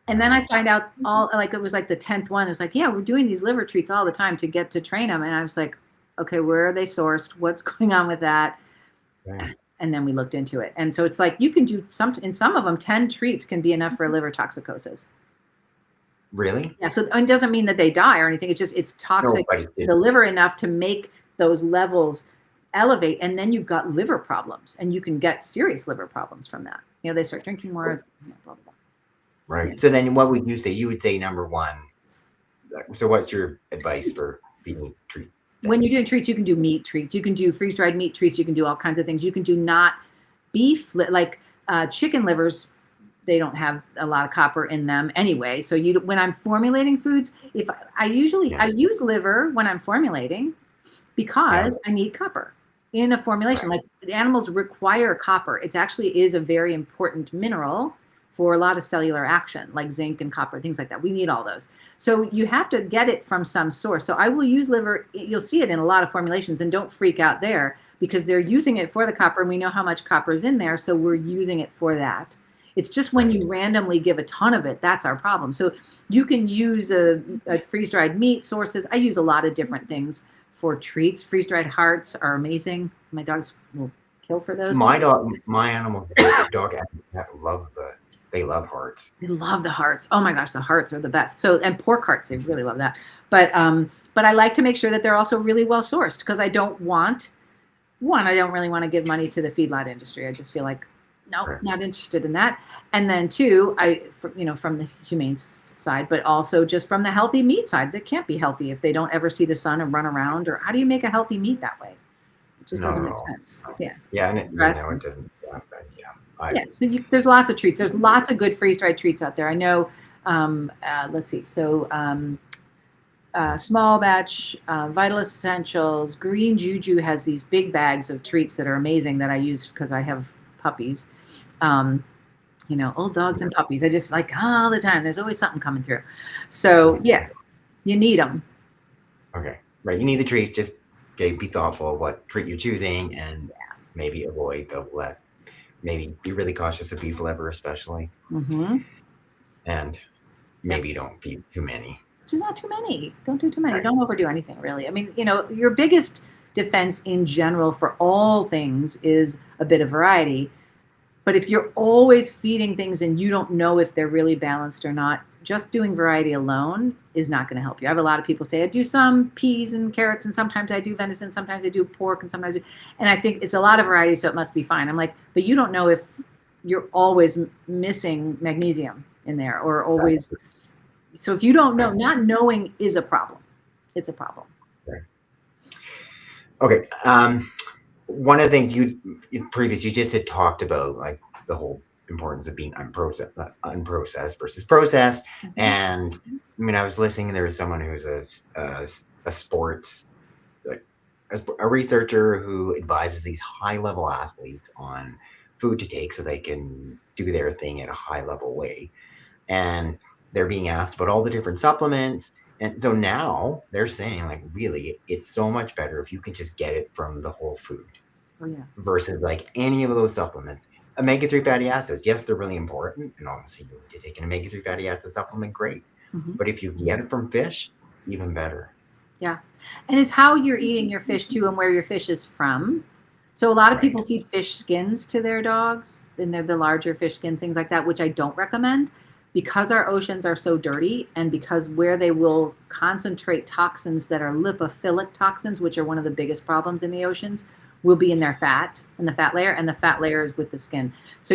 And then I find out it was like the 10th one. It's like, we're doing these liver treats all the time to get to train them. And I was like, okay, where are they sourced? What's going on with that? Right. And then we looked into it. And so it's like, you can do in some of them, 10 treats can be enough for a liver toxicosis. Really? Yeah. So it doesn't mean that they die or anything. It's toxic to the liver enough to make those levels elevate. And then you've got liver problems, and you can get serious liver problems from that. They start drinking more, blah, blah, blah. Right. So then what would you say? You would say number one. So what's your advice for feeding treats? When you're doing treats, you can do meat treats. You can do freeze-dried meat treats. You can do all kinds of things. You can do not beef, like Chicken livers, they don't have a lot of copper in them anyway. So when I'm formulating foods, if I use liver when I'm formulating because I need copper in a formulation. Like animals require copper. It actually is a very important mineral for a lot of cellular action, like zinc and copper, things like that. We need all those. So you have to get it from some source. So I will use liver. You'll see it in a lot of formulations, and don't freak out there because they're using it for the copper, and we know how much copper is in there, so we're using it for that. It's just when you randomly give a ton of it, that's our problem. So you can use a freeze-dried meat sources. I use a lot of different things for treats. Freeze-dried hearts are amazing. My dogs will kill for those. My animal dog they love hearts. They love the hearts. Oh my gosh, the hearts are the best. So, and pork hearts, they really love that. But I like to make sure that they're also really well sourced because I don't really want to give money to the feedlot industry. I just feel like, nope, not interested in that. And then two, from the humane side, but also just from the healthy meat side, that can't be healthy if they don't ever see the sun and run around. Or how do you make a healthy meat that way? It just doesn't make sense. Yeah. Yeah, and it doesn't. So there's lots of treats. There's lots of good freeze-dried treats out there. I know. Let's see. So small batch, Vital Essentials, Green Juju has these big bags of treats that are amazing that I use because I have puppies. Old dogs and puppies. I just like all the time. There's always something coming through. So yeah, you need them. Okay, right. You need the treats. Just be thoughtful of what treat you're choosing, and maybe avoid maybe be really cautious of beef liver, especially. And maybe don't feed too many. Just not too many. Don't do too many. Don't overdo anything, really. I mean, your biggest defense in general for all things is a bit of variety. But if you're always feeding things and you don't know if they're really balanced or not, just doing variety alone is not going to help you. I have a lot of people say, I do some peas and carrots, and sometimes I do venison, sometimes I do pork, and sometimes and I think it's a lot of variety, so it must be fine. I'm like, but you don't know if you're always missing magnesium in there or always. So if you don't know, not knowing is a problem. It's a problem. Okay. One of the things you just had talked about, like the whole importance of being unprocessed versus processed. And I mean, I was listening, there was someone who's a sports, like a researcher who advises these high level athletes on food to take so they can do their thing in a high level way. And they're being asked about all the different supplements. And so now they're saying, like, really, it's so much better if you can just get it from the whole food versus like any of those supplements. Omega-3 fatty acids, yes, they're really important. And obviously, you need to take an omega-3 fatty acid supplement, great. But if you can get it from fish, even better. Yeah. And it's how you're eating your fish, too, and where your fish is from. So a lot of people feed fish skins to their dogs, and they're the larger fish skins, things like that, which I don't recommend. Because our oceans are so dirty, and because where they will concentrate toxins that are lipophilic toxins, which are one of the biggest problems in the oceans, will be in their fat, in the fat layer, and the fat layer is with the skin. So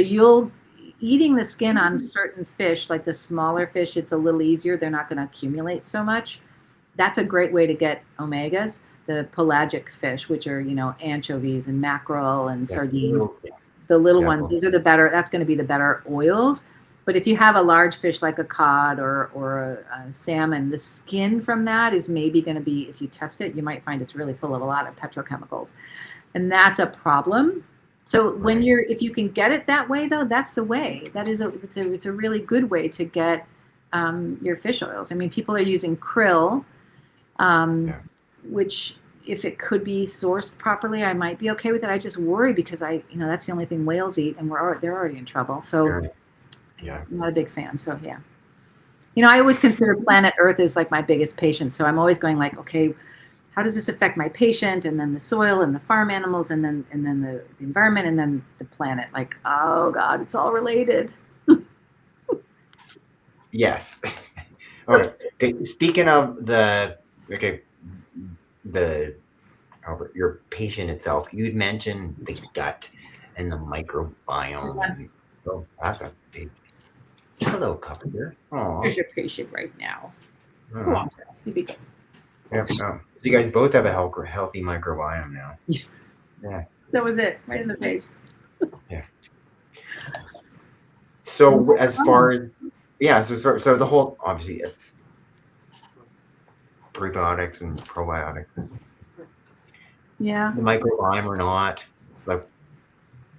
eating the skin on certain fish, like the smaller fish, it's a little easier. They're not going to accumulate so much. That's a great way to get omegas. The pelagic fish, which are, anchovies and mackerel and sardines, the little ones, these are the better, that's going to be the better oils. But if you have a large fish like a cod or a salmon, the skin from that is maybe going to be, if you test it, you might find it's really full of a lot of petrochemicals. And that's a problem. So if you can get it that way, though, that's the way. It's a really good way to get your fish oils. I mean, people are using krill, which if it could be sourced properly, I might be okay with it. I just worry because that's the only thing whales eat, and they're already in trouble. So. I'm not a big fan. So I always consider planet Earth as like my biggest patient. So I'm always going like, okay, how does this affect my patient? And then the soil and the farm animals and then the environment and then the planet. Like, oh God, it's all related. Yes. Okay. Speaking of your patient itself, you'd mentioned the gut and the microbiome. Oh, that's a big. Hello, Copper. Here's your patient right now. Go on, you be good. Yeah, so you guys both have a healthy microbiome now. Yeah. That was it, right in the face. Yeah. So as far as so the whole obviously prebiotics and probiotics and Yeah. the microbiome or not, like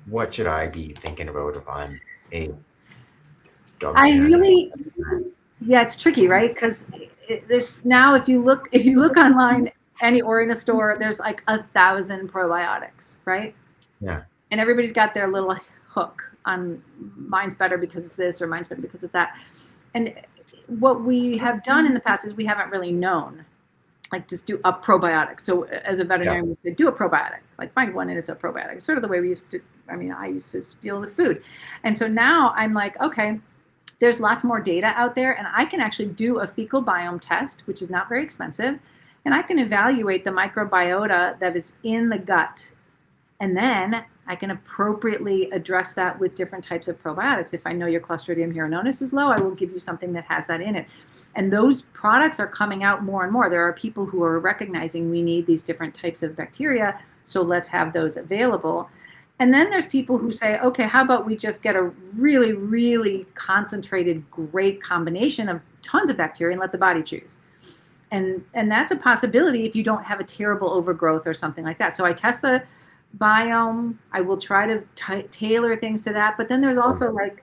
what should I be thinking about if I'm a dog I manager? really, yeah, it's tricky, right? Because there's now, if you look online, or in a store, there's like 1,000 probiotics, right? Yeah. And everybody's got their little hook on mine's better because it's this or mine's better because of that. And what we have done in the past is we haven't really known, like just do a probiotic. So as a veterinarian, we say do a probiotic, like find one and it's a probiotic. It's sort of the way we used to, I used to deal with food. And so now I'm like, okay, there's lots more data out there and I can actually do a fecal biome test, which is not very expensive. And I can evaluate the microbiota that is in the gut. And then I can appropriately address that with different types of probiotics. If I know your Clostridium hieronymus is low, I will give you something that has that in it. And those products are coming out more and more. There are people who are recognizing we need these different types of bacteria, so let's have those available. And then there's people who say, okay, how about we just get a really, really concentrated, great combination of tons of bacteria and let the body choose. And that's a possibility if you don't have a terrible overgrowth or something like that. So I test the biome. I will try to tailor things to that. But then there's also like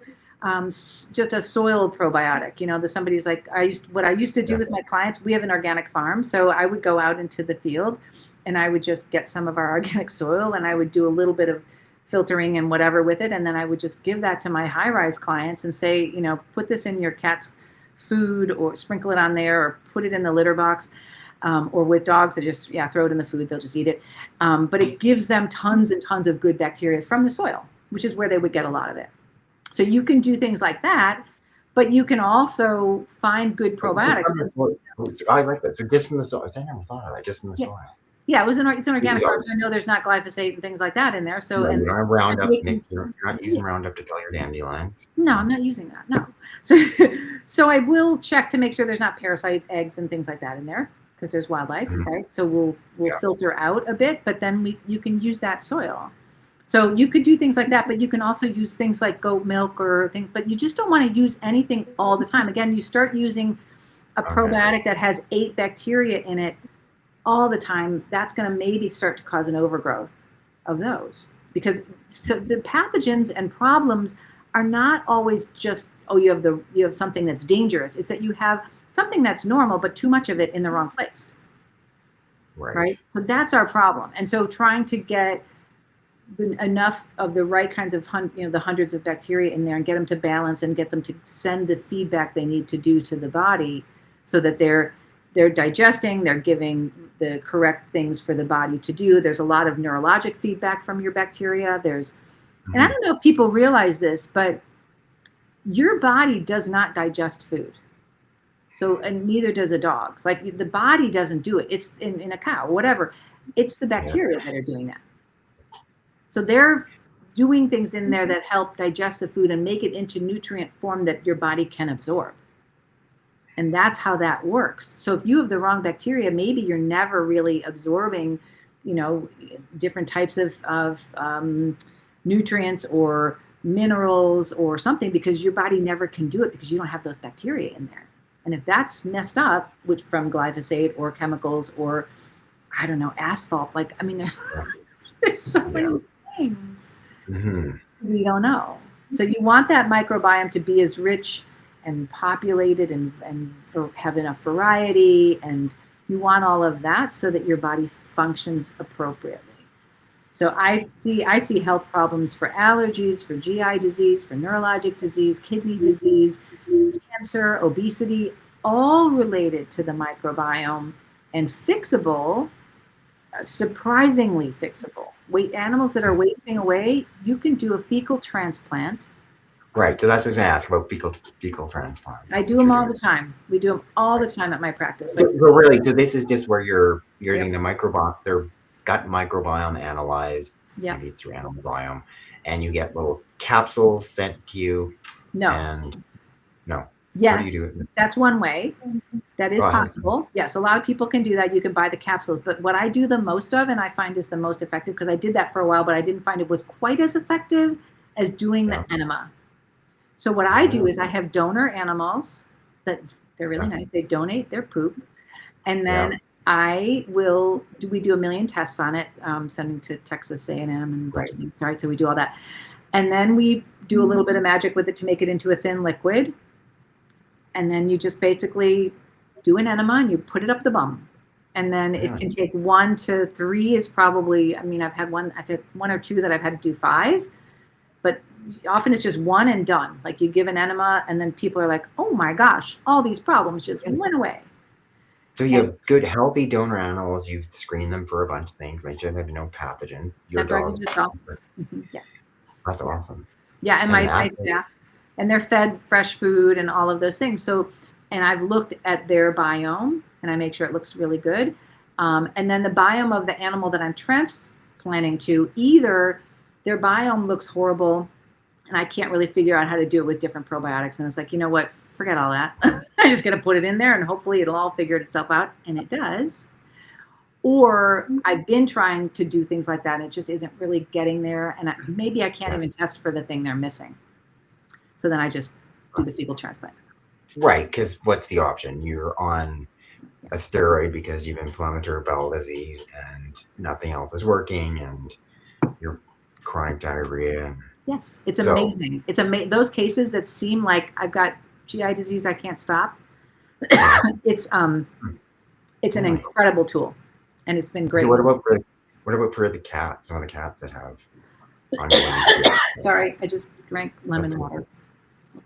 just a soil probiotic. You know, somebody's like, what I used to do with my clients, we have an organic farm. So I would go out into the field and I would just get some of our organic soil and I would do a little bit of filtering and whatever with it. And then I would just give that to my high-rise clients and say, you know, put this in your cat's food or sprinkle it on there or put it in the litter box. Or with dogs, they just, throw it in the food, they'll just eat it. But it gives them tons and tons of good bacteria from the soil, which is where they would get a lot of it. So you can do things like that, but you can also find good probiotics. I like that. So just from the soil. I never thought of that, just from the soil. Yeah, it's an organic farm. I know there's not glyphosate and things like that in there. So you don't have Roundup. You're not using Roundup to kill your dandelions. No, I'm not using that. No. So I will check to make sure there's not parasite eggs and things like that in there because there's wildlife, right? So we'll filter out a bit, but then you can use that soil. So you could do things like that, but you can also use things like goat milk or things, but you just don't want to use anything all the time. Again, you start using a probiotic that has 8 bacteria in it all the time, that's going to maybe start to cause an overgrowth of those. Because the pathogens and problems are not always just, you have something that's dangerous. It's that you have something that's normal, but too much of it in the wrong place. Right? So that's our problem. And so trying to get enough of the right kinds of, the hundreds of bacteria in there and get them to balance and get them to send the feedback they need to do to the body so that they're digesting, they're giving the correct things for the body to do. There's a lot of neurologic feedback from your bacteria. And I don't know if people realize this, but your body does not digest food. So, and neither does a dog's. Like the body doesn't do it. It's in a cow, whatever. It's the bacteria that are doing that. So they're doing things in there that help digest the food and make it into nutrient form that your body can absorb. And that's how that works. So if you have the wrong bacteria, maybe you're never really absorbing, different types of nutrients or minerals or something because your body never can do it because you don't have those bacteria in there. And if that's messed up from glyphosate or chemicals or, I don't know, asphalt, there's so many things we don't know. So you want that microbiome to be as rich and populated and have enough variety, and you want all of that so that your body functions appropriately. So I see health problems for allergies, for GI disease, for neurologic disease, kidney disease, cancer, obesity, all related to the microbiome and fixable, surprisingly fixable. Animals that are wasting away, you can do a fecal transplant. Right. So that's what I was going to ask about fecal transplants. I do them all the time. We do them all the time at my practice. So this is just where you're getting the microbiome, their gut microbiome analyzed. Yeah. Maybe it's through Animal Biome, and you get little capsules sent to you. No. And no. Yes. What do you do? That's one way. That is possible. Yes, a lot of people can do that. You can buy the capsules. But what I do the most of, and I find is the most effective, because I did that for a while, but I didn't find it was quite as effective as doing the enema. So what I do is I have donor animals that they're really Yeah. nice. They donate their poop, and Yeah. then we do a million tests on it, sending to Texas A&M and a bunch of things. Right, so we do all that, and then we do a little bit of magic with it to make it into a thin liquid, and then you just basically do an enema and you put it up the bum, and then it can take 1 to 3 is probably. I mean, I've had one or two that I've had to do 5, but often it's just 1 and done. Like you give an enema, and then people are like, "Oh my gosh, all these problems just went away." So you have good, healthy donor animals. You screen them for a bunch of things, make sure they have no pathogens. Your dog. Yeah. That's awesome. Yeah, and my staff, and they're fed fresh food and all of those things. So, and I've looked at their biome, and I make sure it looks really good. And then the biome of the animal that I'm transplanting to, either their biome looks horrible, and I can't really figure out how to do it with different probiotics. And it's like, you know what? Forget all that. I just got to put it in there, and hopefully it'll all figure itself out, and it does. Or I've been trying to do things like that, and it just isn't really getting there. And maybe I can't even test for the thing they're missing. So then I just do the fecal transplant. Right, because what's the option? You're on a steroid because you have inflammatory bowel disease and nothing else is working, and you're chronic diarrhea. Yes, it's amazing. It's amazing. Those cases that seem like I've got GI disease I can't stop. It's an incredible tool, and it's been great. What about for the cats? Some of the cats that have. Sorry, I just drank lemon water.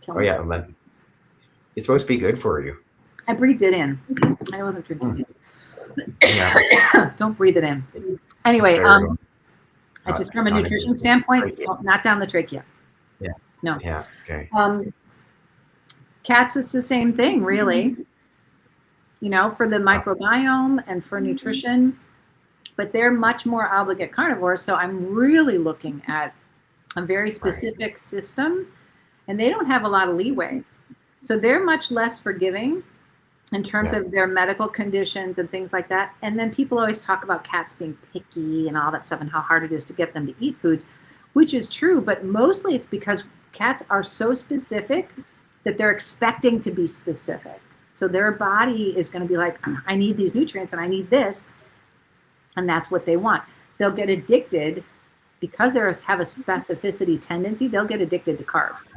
Oh yeah, lemon. It's supposed to be good for you. I breathed it in. I wasn't drinking it. Yeah. Don't breathe it in. Anyway, I just from a nutrition standpoint, not down the trachea. Yeah. No. Yeah. Okay. Cats, it's the same thing, really. You know, for the microbiome and for nutrition, but they're much more obligate carnivores. So I'm really looking at a very specific system, and they don't have a lot of leeway. So they're much less forgiving in terms of their medical conditions and things like that. And then people always talk about cats being picky and all that stuff and how hard it is to get them to eat foods, which is true. But mostly it's because cats are so specific that they're expecting to be specific. So their body is going to be like, I need these nutrients and I need this. And that's what they want. They'll get addicted because they have a specificity tendency. They'll get addicted to carbs.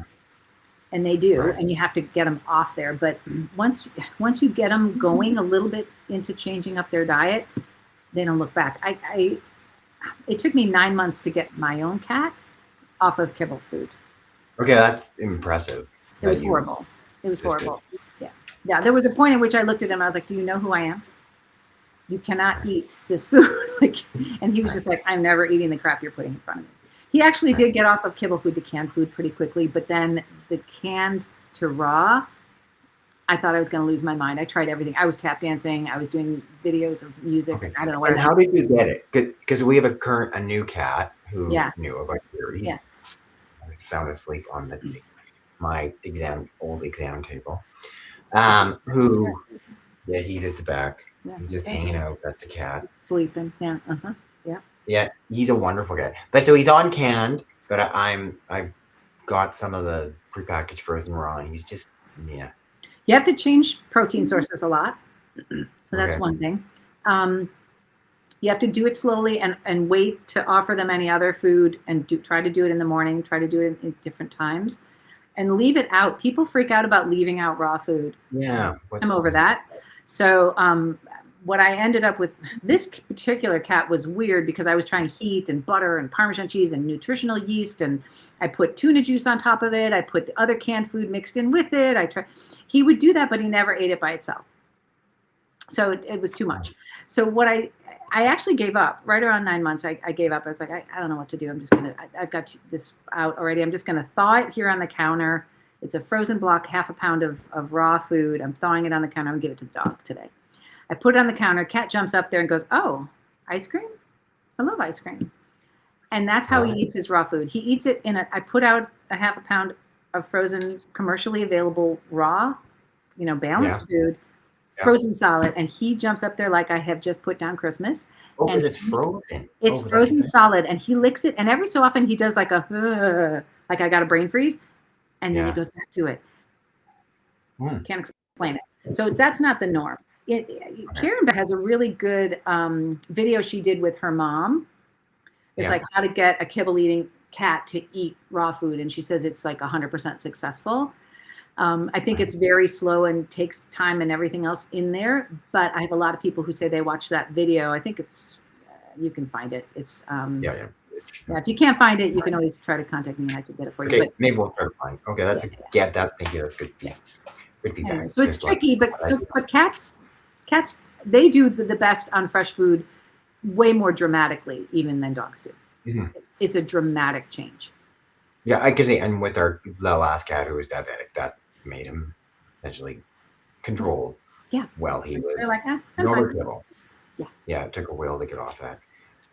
And they do, and you have to get them off there. But once you get them going a little bit into changing up their diet, they don't look back. It took me 9 months to get my own cat off of kibble food. Okay, that's impressive. It was horrible. It was horrible. Yeah. There was a point in which I looked at him. I was like, "Do you know who I am? You cannot eat this food." And he was just like, "I'm never eating the crap you're putting in front of me." He actually did get off of kibble food to canned food pretty quickly, but then the canned to raw, I thought I was going to lose my mind. I tried everything. I was tap dancing. I was doing videos of music. Okay. I don't know what. And how did you get it? Because we have a new cat who knew about theories. Yeah. Sound asleep on my old exam table. He's at the back. Yeah. He's just hanging out. That's a cat. He's sleeping. Yeah. Yeah. Yeah, he's a wonderful cat. But so he's on canned, but I've got some of the prepackaged frozen raw, and he's just You have to change protein sources a lot, so that's one thing. You have to do it slowly and wait to offer them any other food, and try to do it in the morning. Try to do it at different times, and leave it out. People freak out about leaving out raw food. Yeah, I'm over that. So what I ended up with, this particular cat was weird because I was trying heat and butter and Parmesan cheese and nutritional yeast, and I put tuna juice on top of it. I put the other canned food mixed in with it. He would do that, but he never ate it by itself. So it was too much. So what I actually gave up right around 9 months. I gave up. I was like, I don't know what to do. I've got this out already. I'm just going to thaw it here on the counter. It's a frozen block, half a pound of raw food. I'm thawing it on the counter. I'm going to give it to the dog today. I put it on the counter. Cat jumps up there and goes, "Oh, ice cream? I love ice cream." And that's how he eats his raw food. He eats it I put out a half a pound of frozen, commercially available raw, balanced food, frozen solid. And he jumps up there like I have just put down Christmas. Oh, and it's frozen. It's frozen solid. And he licks it. And every so often he does like I got a brain freeze. and then he goes back to it. Can't explain it. So that's not the norm. Karen has a really good video she did with her mom. It's like how to get a kibble eating cat to eat raw food, and she says it's like 100% successful. I think it's very slow and takes time and everything else in there, but I have a lot of people who say they watch that video. I think it's you can find it. It's if you can't find it, you can always try to contact me and I can get it for you. Okay, but maybe we'll try to find. Okay, that's get that. Thank you. That's good. Good feedback. Anyway, so it's tricky, but cats they do the best on fresh food way more dramatically even than dogs do. It's a dramatic change. Yeah, I could say, and with the last cat who was diabetic, that made him essentially controlled. Yeah. Well, he was They're like, no kibble. Yeah. It took a while to get off that.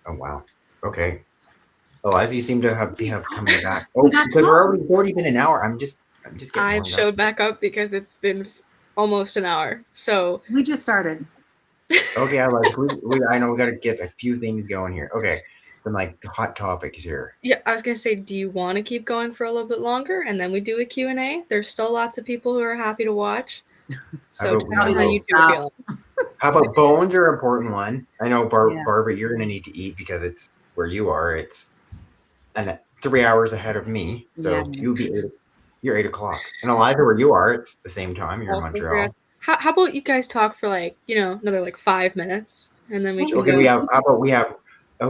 Oh wow. Okay. Oh, as you seem to have coming back. Oh, because we're already been an hour. I'm just getting. I've showed back up because it's been almost an hour. So we just started. Okay, I know we got to get a few things going here. Okay, some like hot topics here. Yeah, I was gonna say, do you want to keep going for a little bit longer and then we do a Q&A? There's still lots of people who are happy to watch. So tell me how you two are feeling. How about bones are an important one? I know, Barbara, you're gonna need to eat because it's where you are. It's 3 hours ahead of me, so you're 8 o'clock. And Eliza, where you are, it's the same time. You're in Montreal. How about you guys talk for like another like 5 minutes, and then we can go.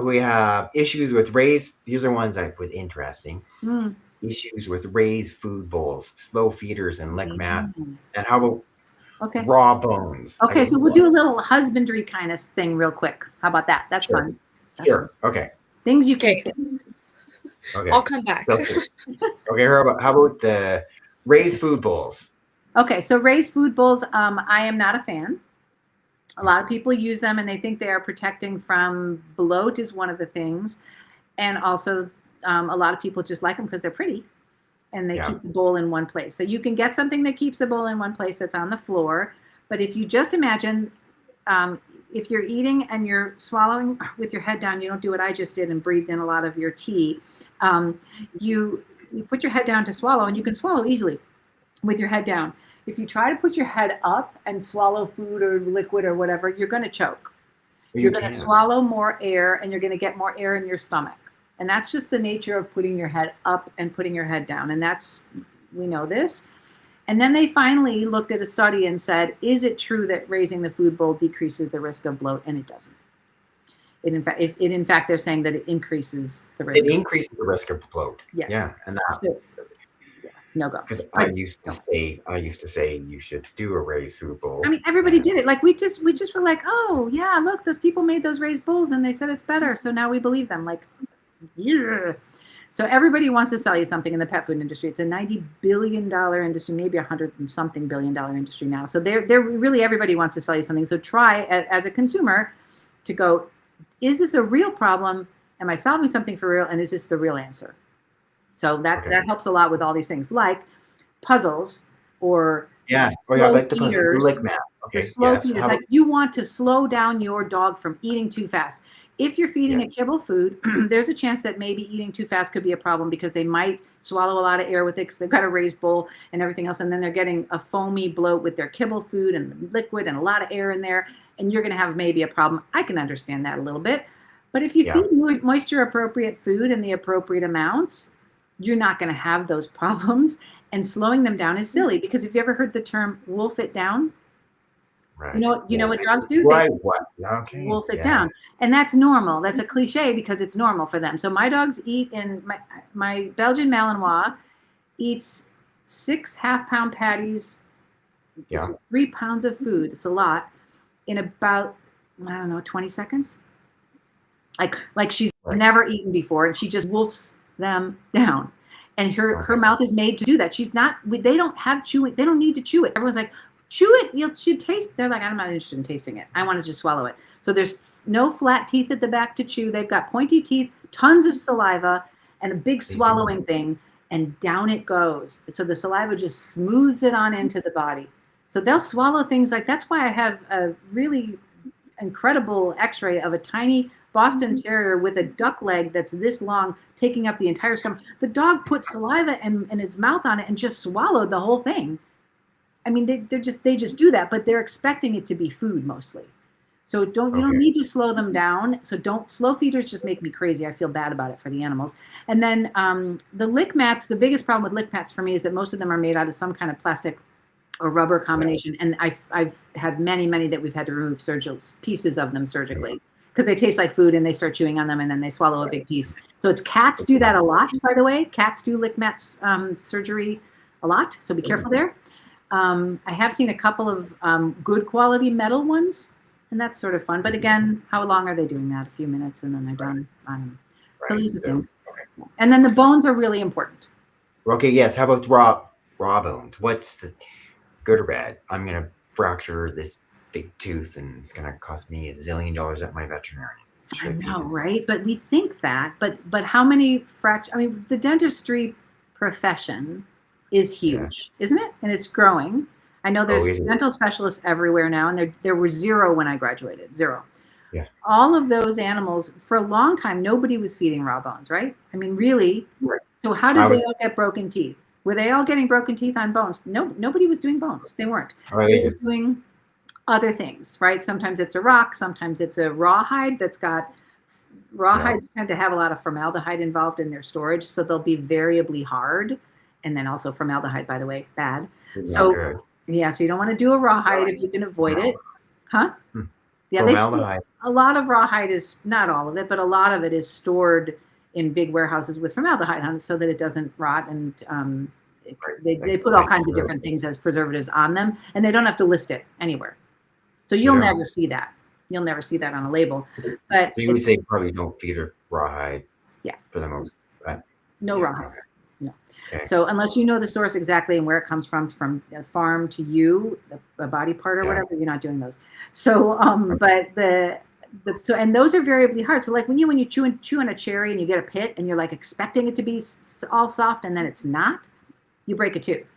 We have issues with raised. These are ones that was interesting. Issues with raised food bowls, slow feeders, and lick mats. And how about raw bones? Okay, so we'll do a little husbandry kind of thing real quick. How about that? That's fun. Sure. Okay. Things you can fix. Okay. I'll come back. Okay. How about the raised food bowls? Okay, so raised food bowls, I am not a fan. A lot of people use them and they think they are protecting from bloat is one of the things. And also a lot of people just like them because they're pretty and they keep the bowl in one place. So you can get something that keeps the bowl in one place that's on the floor. But if you just imagine, if you're eating and you're swallowing with your head down, you don't do what I just did and breathe in a lot of your tea. You put your head down to swallow and you can swallow easily with your head down. If you try to put your head up and swallow food or liquid or whatever, you're going to choke. You're going to swallow more air and you're going to get more air in your stomach. And that's just the nature of putting your head up and putting your head down. And we know this. And then they finally looked at a study and said, is it true that raising the food bowl decreases the risk of bloat? And it doesn't. In fact, they're saying that it increases the risk. It increases the risk of bloat. Yes. Yeah. And that. No go. Because I used to say you should do a raised food bowl. I mean, everybody did it. Like we just were like, oh yeah, look, those people made those raised bowls and they said it's better. So now we believe them. Like, yeah. So everybody wants to sell you something in the pet food industry. It's a $90 billion industry, maybe $100-something billion industry now. So they're really, everybody wants to sell you something. So try as a consumer to go, is this a real problem? Am I solving something for real? And is this the real answer? So that helps a lot with all these things like puzzles or like the puzzle, like math. Okay. Slow feeders. Like you want to slow down your dog from eating too fast. If you're feeding a kibble food, there's a chance that maybe eating too fast could be a problem because they might swallow a lot of air with it because they've got a raised bowl and everything else. And then they're getting a foamy bloat with their kibble food and the liquid and a lot of air in there. And you're going to have maybe a problem. I can understand that a little bit. But if you feed moisture appropriate food in the appropriate amounts, you're not going to have those problems. And slowing them down is silly because have you ever heard the term wolf it down? Right. You know what dogs do? Right. They wolf it down. And that's normal. That's a cliche because it's normal for them. So my dogs eat my Belgian Malinois eats 6 half-pound patties, which is 3 pounds of food. It's a lot in about, 20 seconds. Like she's never eaten before and she just wolfs them down. And her mouth is made to do that. They don't have chewing. They don't need to chew it. Everyone's like, chew it. You should taste. They're like, I'm not interested in tasting it. I want to just swallow it. So there's no flat teeth at the back to chew. They've got pointy teeth, tons of saliva, and a big swallowing thing. And down it goes. So the saliva just smooths it on into the body. So they'll swallow things like, that's why I have a really incredible x-ray of a tiny Boston Terrier with a duck leg that's this long, taking up the entire stomach. The dog put saliva and his mouth on it and just swallowed the whole thing. I mean, they just do that, but they're expecting it to be food mostly. So you don't need to slow them down. So slow feeders just make me crazy. I feel bad about it for the animals. And then the lick mats, the biggest problem with lick mats for me is that most of them are made out of some kind of plastic or rubber combination. And I've had many that we've had to remove pieces of them surgically because they taste like food and they start chewing on them and then they swallow a big piece. So cats do that a lot, by the way. Cats do lick mats surgery a lot. So be careful there. I have seen a couple of good quality metal ones. And that's sort of fun. But again, how long are they doing that? A few minutes and then they're done. So those are things. And then the bones are really important. Okay, yes. How about raw bones? What's the good or bad? I'm going to fracture this big tooth and it's going to cost me $1 zillion at my veterinarian. I know, right? But we think that. But how many fractures? I mean, the dentistry profession is huge, isn't it? And it's growing. I know there's dental specialists everywhere now, and there were 0 when I graduated, 0. Yeah. All of those animals, for a long time, nobody was feeding raw bones, right? I mean, really? Right. So how did they all get broken teeth? Were they all getting broken teeth on bones? No, nobody was doing bones. They weren't. They were doing other things, right? Sometimes it's a rock. Sometimes it's a rawhide that's got, rawhides tend to have a lot of formaldehyde involved in their storage, so they'll be variably hard. And then also formaldehyde, by the way, bad. So yeah, so you don't want to do a rawhide if you can avoid it. Huh? Yeah, a lot of rawhide is, not all of it, but a lot of it is stored in big warehouses with formaldehyde on it so that it doesn't rot. And they put all kinds of different things as preservatives on them, and they don't have to list it anywhere. So you'll never see that. You'll never see that on a label. But so you would say probably don't feed a rawhide. Yeah. For the most. No rawhide. Okay. So unless you know the source exactly and where it comes from a farm to you, a body part or whatever, you're not doing those. So, but and those are variably hard. So like when you chew on a cherry and you get a pit and you're like expecting it to be all soft and then it's not, you break a tooth.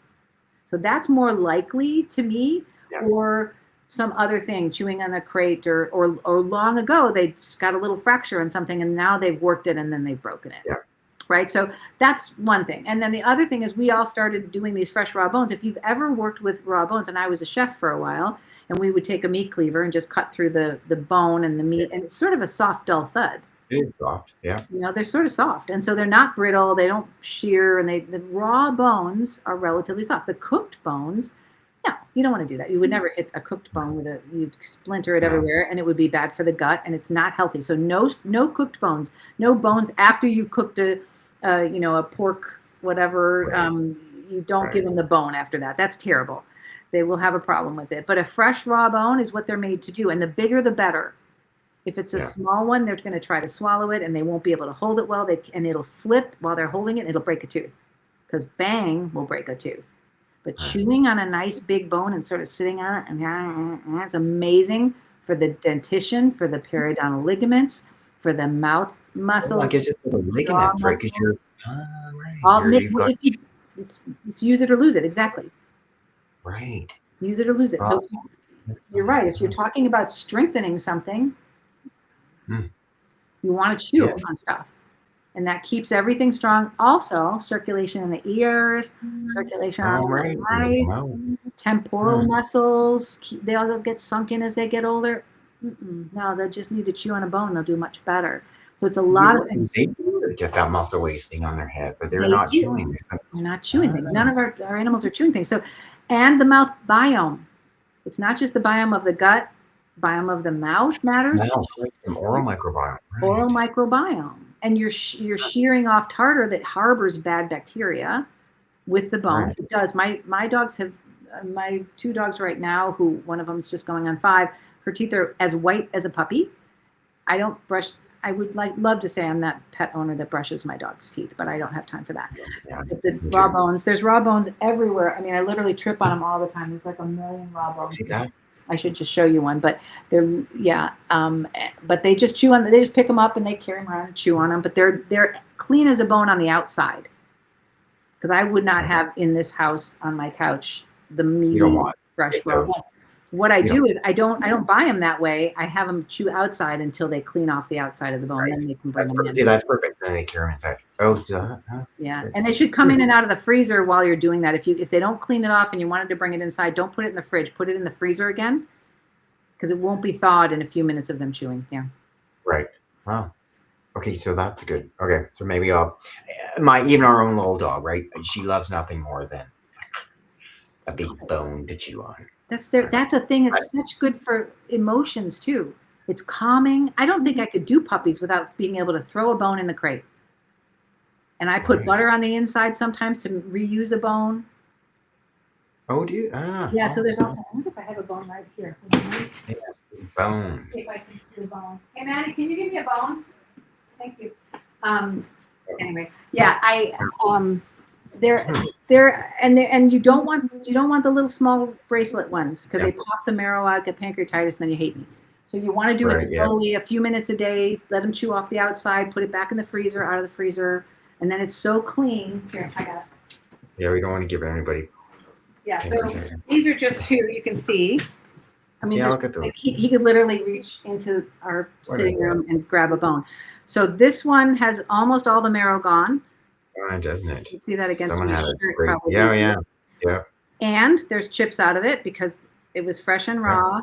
So that's more likely to me, or some other thing, chewing on a crate or long ago they got a little fracture on something and now they've worked it and then they've broken it. Yeah. Right. So that's one thing. And then the other thing is we all started doing these fresh raw bones. If you've ever worked with raw bones, and I was a chef for a while, and we would take a meat cleaver and just cut through the bone and the meat, and it's sort of a soft, dull thud. It is soft, yeah. You know, they're sort of soft. And so they're not brittle, they don't shear, and the raw bones are relatively soft. The cooked bones, no, you don't want to do that. You would never hit a cooked bone with you'd splinter it everywhere, and it would be bad for the gut, and it's not healthy. So no cooked bones, no bones after you've cooked a pork, whatever, you don't give them the bone after that. That's terrible. They will have a problem with it. But a fresh raw bone is what they're made to do. And the bigger, the better. If it's a small one, they're going to try to swallow it and they won't be able to hold it well. And it'll flip while they're holding it and it'll break a tooth. Because bang will break a tooth. But chewing on a nice big bone and sort of sitting on it, and that's amazing for the dentition, for the periodontal ligaments, for the mouth muscles. I guess just the ligaments, right? Because you're right. It's use it or lose it, exactly. Right. Use it or lose it. So you're right. If you're talking about strengthening something, you want to chew on stuff. And that keeps everything strong. Also, circulation in the ears, circulation on the eyes, temporal muscles. They all get sunken as they get older. No, they just need to chew on a bone. They'll do much better. So it's a lot of things. They do get that muscle wasting on their head, but they're not chewing. They're not chewing things. None of our animals are chewing things. So, and the mouth biome. It's not just the biome of the gut. Biome of the mouth matters. Oral microbiome. Right. Oral microbiome. And you're shearing off tartar that harbors bad bacteria with the bone. Right. It does. My dogs have, my 2 dogs right now, who one of them is just going on 5, her teeth are as white as a puppy. I don't brush. I would love to say I'm that pet owner that brushes my dog's teeth, but I don't have time for that. Yeah, but the raw bones, there's raw bones everywhere. I mean, I literally trip on them all the time. There's like a million raw bones. See that? I should just show you one, but they're, but they just chew on, they just pick them up and they carry them around and chew on them, but they're clean as a bone on the outside. Because I would not have in this house on my couch the meaty, fresh raw bone. What I do is I don't buy them that way. I have them chew outside until they clean off the outside of the bone. Right. Then they can bring them in. See, that's perfect. Then they carry them inside. Oh, yeah. And they should come in and out of the freezer while you're doing that. If they don't clean it off and you wanted to bring it inside, don't put it in the fridge. Put it in the freezer again, because it won't be thawed in a few minutes of them chewing. Yeah. Right. Wow. Okay, so that's good. Okay, so maybe even our own little dog, right? She loves nothing more than a big bone to chew on. That's a thing. It's such good for emotions too. It's calming. I don't think I could do puppies without being able to throw a bone in the crate. And I put butter on the inside sometimes to reuse a bone. Oh, do you? Yeah. So there's. I wonder if I have a bone right here. Yes, bones. See if I can see a bone. Hey, Maddie, can you give me a bone? Thank you. Anyway, yeah, and you don't want the little small bracelet ones, because they pop the marrow out, get pancreatitis, and then you hate me. So you want to do it slowly, a few minutes a day. Let them chew off the outside. Put it back in the freezer, out of the freezer, and then it's so clean. Here, I got it. Yeah, we don't want to give anybody. Yeah. So these are just two. You can see. I mean, look at those. Like he could literally reach into our sitting room and grab a bone. So this one has almost all the marrow gone. Doesn't it? You see that against Someone my had shirt? probably. Yeah. And there's chips out of it because it was fresh and raw,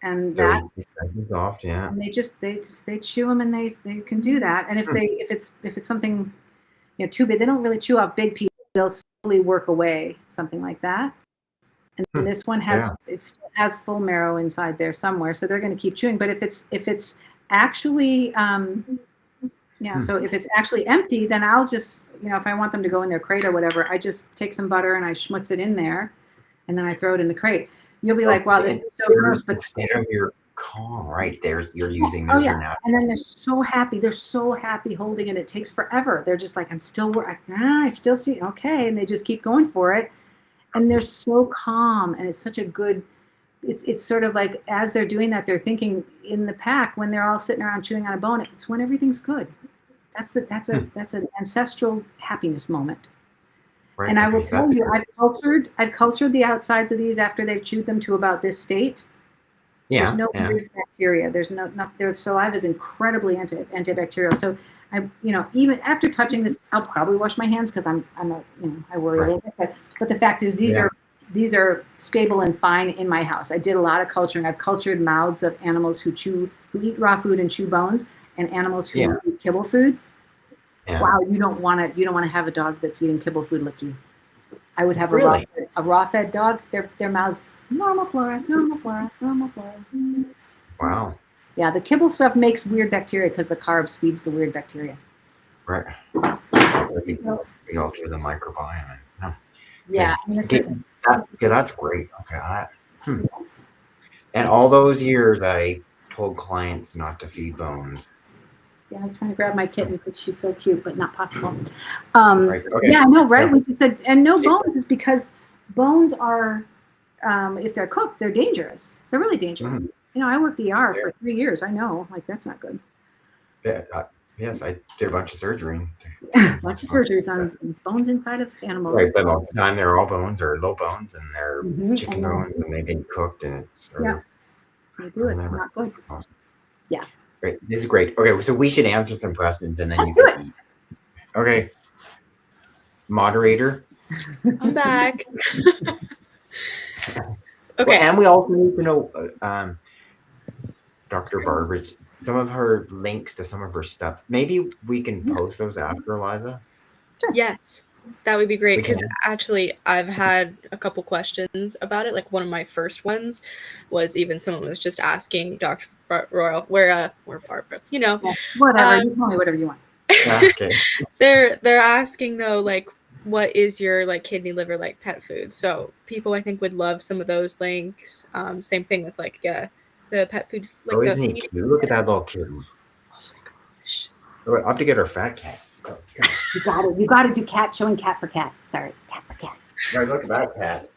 and so that is soft. Yeah. And they chew them, and they can do that. And if it's something too big, they don't really chew off big pieces. They'll slowly work away, something like that. And this one has it still has full marrow inside there somewhere, so they're going to keep chewing. But if it's actually so if it's actually empty, then I'll just if I want them to go in their crate or whatever, I just take some butter and I schmutz it in there, and then I throw it in the crate. You'll be like, wow, this is so gross. But instead of your calm, right? You're using those now. And then they're so happy. They're so happy holding it. It takes forever. They're just like, I still see. Okay, and they just keep going for it. And they're so calm, and it's such a good. It's sort of like as they're doing that, they're thinking in the pack when they're all sitting around chewing on a bone. It's when everything's good. That's an ancestral happiness moment. Right. And I will tell you, I've cultured the outsides of these after they've chewed them to about this state. Yeah. There's no weird bacteria. There's their saliva is incredibly antibacterial. So even after touching this, I'll probably wash my hands because I worry a little bit. But the fact is, these are stable and fine in my house. I did a lot of culturing. I've cultured mouths of animals who eat raw food and chew bones, and animals who eat kibble food. Yeah. Wow, you don't want to have a dog that's eating kibble food like you. I would have a raw fed dog. Their mouths normal flora. Wow. Yeah, the kibble stuff makes weird bacteria because the carbs feeds the weird bacteria. Right. We go through the microbiome. Yeah. That's great. Okay. And all those years, I told clients not to feed bones. Yeah, I was trying to grab my kitten because she's so cute, but not possible. Yeah, I know, right? We just said, and no bones is because bones are, if they're cooked, they're dangerous. They're really dangerous. Mm-hmm. I worked ER for 3 years. I know, that's not good. Yeah. Yes, I did a bunch of surgery. A bunch of surgeries on bones inside of animals. Right, but most of the time they're all bones or low bones, and they're chicken bones, and they've been cooked, and it's they do it. Not good. Awesome. Yeah. Great. This is great. Okay, so we should answer some questions, and then you can eat. Okay. Moderator. I'm back. Okay. Well, and we also need to know Dr. Barbara's, some of her links to some of her stuff. Maybe we can post those after, Eliza? Sure. Yes. That would be great, because actually I've had a couple questions about it. Like one of my first ones was even someone was just asking Dr. Royal, where Barbara, whatever, you tell me whatever you want. Okay. They're asking though, like, what is your kidney, liver, pet food? So people I think would love some of those links. Same thing with the pet food. Isn't he cute? Look at that little kitten. Oh my gosh. I'll have to get our fat cat. You got to do showing cat for cat. Sorry, cat for cat. No, look at that cat.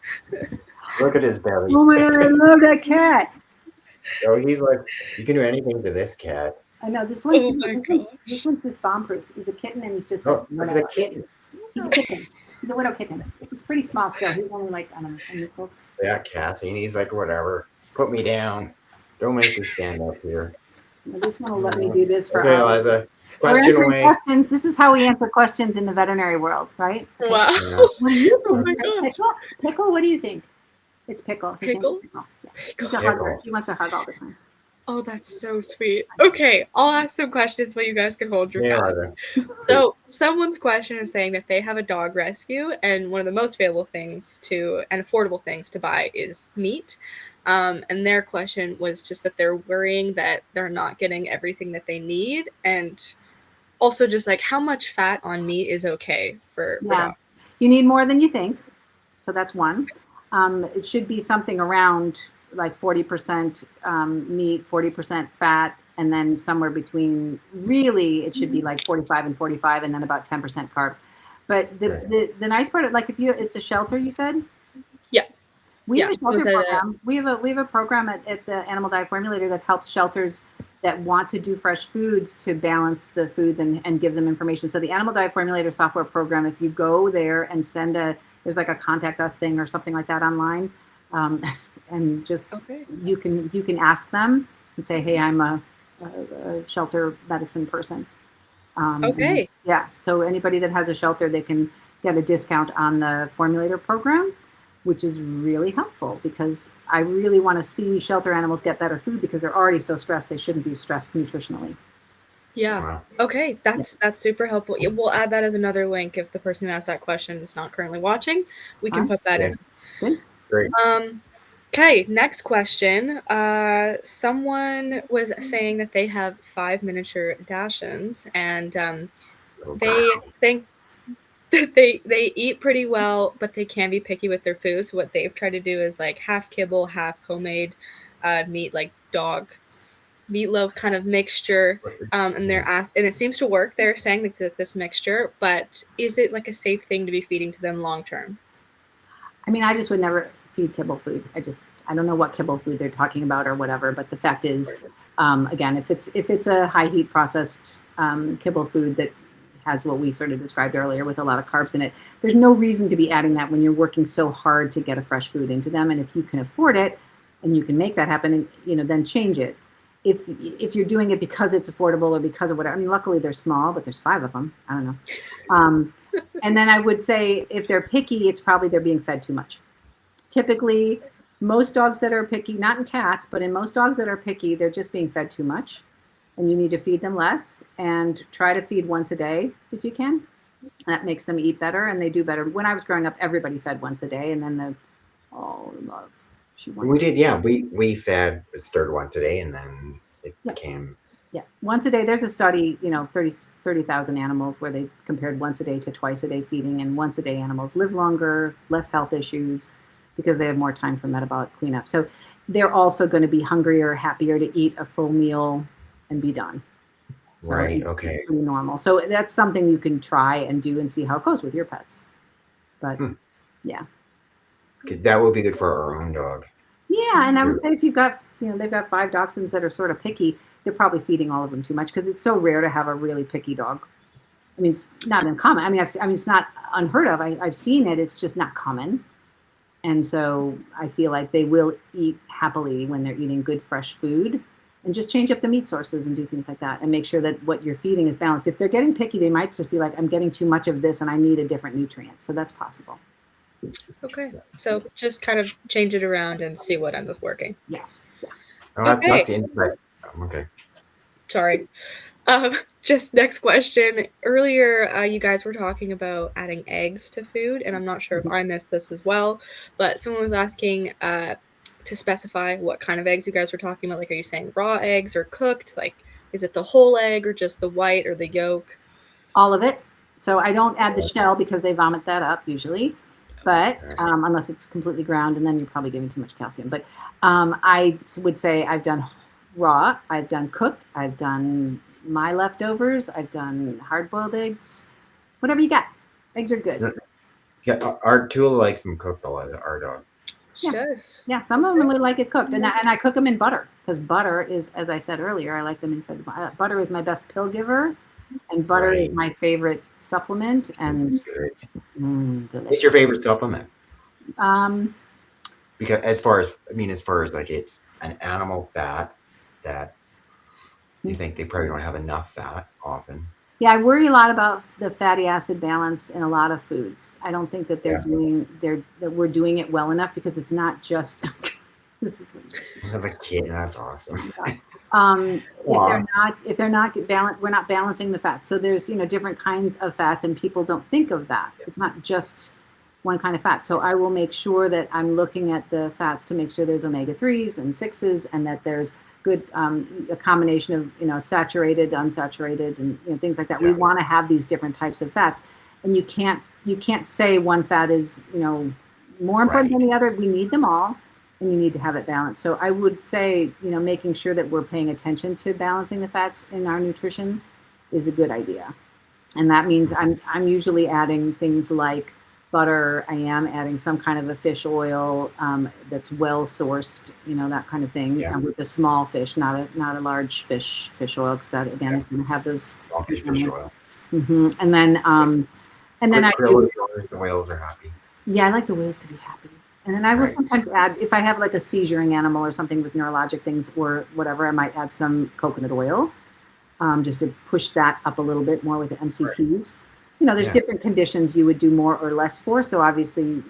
Look at his belly. Oh my God, I love that cat. So he's like, you can do anything to this cat. I know this one's this one's just bomb proof. He's a kitten, and he's just he's a kitten. He's a kitten. He's a widow kitten. He's pretty small still. He's only I don't know. Yeah, Cassie, and he's like whatever. Put me down. Don't make me stand up here. I just want to let me do this for Okay, hours. Eliza. We're Question answering away. questions. This is how we answer questions in the veterinary world, right? Okay. Wow. Yeah. What do you Oh think? my gosh. Pickle? Pickle? What do you think? It's Pickle. His name's Pickle? Pickle. Yeah. Pickle. He's a hugger. He wants to hug all the time. Oh, that's so sweet. Okay, I'll ask some questions, but you guys can hold your Yeah, thoughts. Eliza. So, someone's question is saying that they have a dog rescue, and one of the most available things and affordable things to buy is meat. And their question was just that they're worrying that they're not getting everything that they need, and also just like how much fat on meat is okay for Yeah. dogs. You need more than you think. So that's one. It should be something around like 40% meat, 40% fat, and then somewhere between, really, it should be like 45 and 45, and then about 10% carbs. But the nice part, like if it's a shelter, you said? Yeah. We have a shelter Was it program. We have a program at the Animal Diet Formulator that helps shelters that want to do fresh foods to balance the foods and gives them information. So the Animal Diet Formulator software program, if you go there and there's like a contact us thing or something like that online, and just you can ask them and say, hey, I'm a shelter medicine person. Okay. Yeah. So anybody that has a shelter, they can get a discount on the formulator program, which is really helpful because I really want to see shelter animals get better food because they're already so stressed. They shouldn't be stressed nutritionally. Yeah. Wow. Okay. That's super helpful. Yeah, we'll add that as another link if the person who asked that question is not currently watching. We can put that in. Good. Great. Okay, next question. Someone was saying that they have 5 miniature Dachshunds, and they think that they eat pretty well, but they can be picky with their food. So what they've tried to do is like half kibble, half homemade meat, like dog meatloaf kind of mixture. And and it seems to work. They're saying that this mixture, but is it like a safe thing to be feeding to them long term? I mean, I just would never feed kibble food. I don't know what kibble food they're talking about or whatever, but the fact is, again, if it's a high heat processed kibble food that has what we sort of described earlier with a lot of carbs in it, there's no reason to be adding that when you're working so hard to get a fresh food into them. And if you can afford it and you can make that happen, then change it. If you're doing it because it's affordable or because of whatever, I mean, luckily they're small, but there's 5 of them. I don't know. And then I would say if they're picky, it's probably they're being fed too much. Typically, most dogs that are picky, not in cats, but in most dogs that are picky, they're just being fed too much. And you need to feed them less and try to feed once a day if you can. That makes them eat better and they do better. When I was growing up, everybody fed once a day, and then love. We did, yeah. We fed stirred once a day, and then it became once a day. There's a study, 30,000 animals where they compared once a day to twice a day feeding, and once a day animals live longer, less health issues because they have more time for metabolic cleanup. So they're also going to be hungrier, happier to eat a full meal and be done. So right. Okay. It's pretty normal. So that's something you can try and do and see how it goes with your pets. But yeah. Okay, that would be good for our own dog. Yeah, and I would say if you've got, they've got 5 dachshunds that are sort of picky, they're probably feeding all of them too much because it's so rare to have a really picky dog. I mean, it's not uncommon. I mean, it's not unheard of. I've seen it. It's just not common. And so I feel like they will eat happily when they're eating good, fresh food, and just change up the meat sources and do things like that and make sure that what you're feeding is balanced. If they're getting picky, they might just be like, I'm getting too much of this and I need a different nutrient. So that's possible. Okay. So just kind of change it around and see what ends up working. Yeah. Okay. That's insight. Okay. Sorry. Just next question. Earlier, you guys were talking about adding eggs to food, and I'm not sure if I missed this as well, but someone was asking to specify what kind of eggs you guys were talking about. Like, are you saying raw eggs or cooked? Like, is it the whole egg or just the white or the yolk? All of it. So I don't add the shell because they vomit that up usually, but unless it's completely ground, and then you're probably giving too much calcium. But I would say I've done raw, I've done cooked, I've done my leftovers, I've done hard-boiled eggs, whatever you got. Eggs are good. Yeah, our Tula likes them cooked, Eliza, our dog. She does. Yeah, some of them really like it cooked, and I cook them in butter because butter is, as I said earlier, I like them inside. Butter is my best pill giver, and butter is my favorite supplement. And what's your favorite supplement? Because as far as like it's an animal fat that you think they probably don't have enough fat often. Yeah, I worry a lot about the fatty acid balance in a lot of foods. I don't think that Yeah. that we're doing it well enough, because it's not just this is what I have a kid, and that's awesome. if they're not balanced, we're not balancing the fats. So there's, different kinds of fats, and people don't think of that. It's not just one kind of fat. So I will make sure that I'm looking at the fats to make sure there's omega-3s and 6s, and that there's good a combination of saturated, unsaturated, and things like that. Yeah. We want to have these different types of fats, and you can't say one fat is more important than the other. We need them all, and you need to have it balanced. So I would say making sure that we're paying attention to balancing the fats in our nutrition is a good idea, and that means I'm usually adding things like butter. I am adding some kind of a fish oil that's well sourced, that kind of thing, with a small fish, not a large fish oil, because that again is going to have those small fish oil. And then I do, the whales are happy. Yeah, I like the whales to be happy. And then I will sometimes add, if I have like a seizuring animal or something with neurologic things or whatever, I might add some coconut oil just to push that up a little bit more with the MCTs. There's different conditions you would do more or less for. So obviously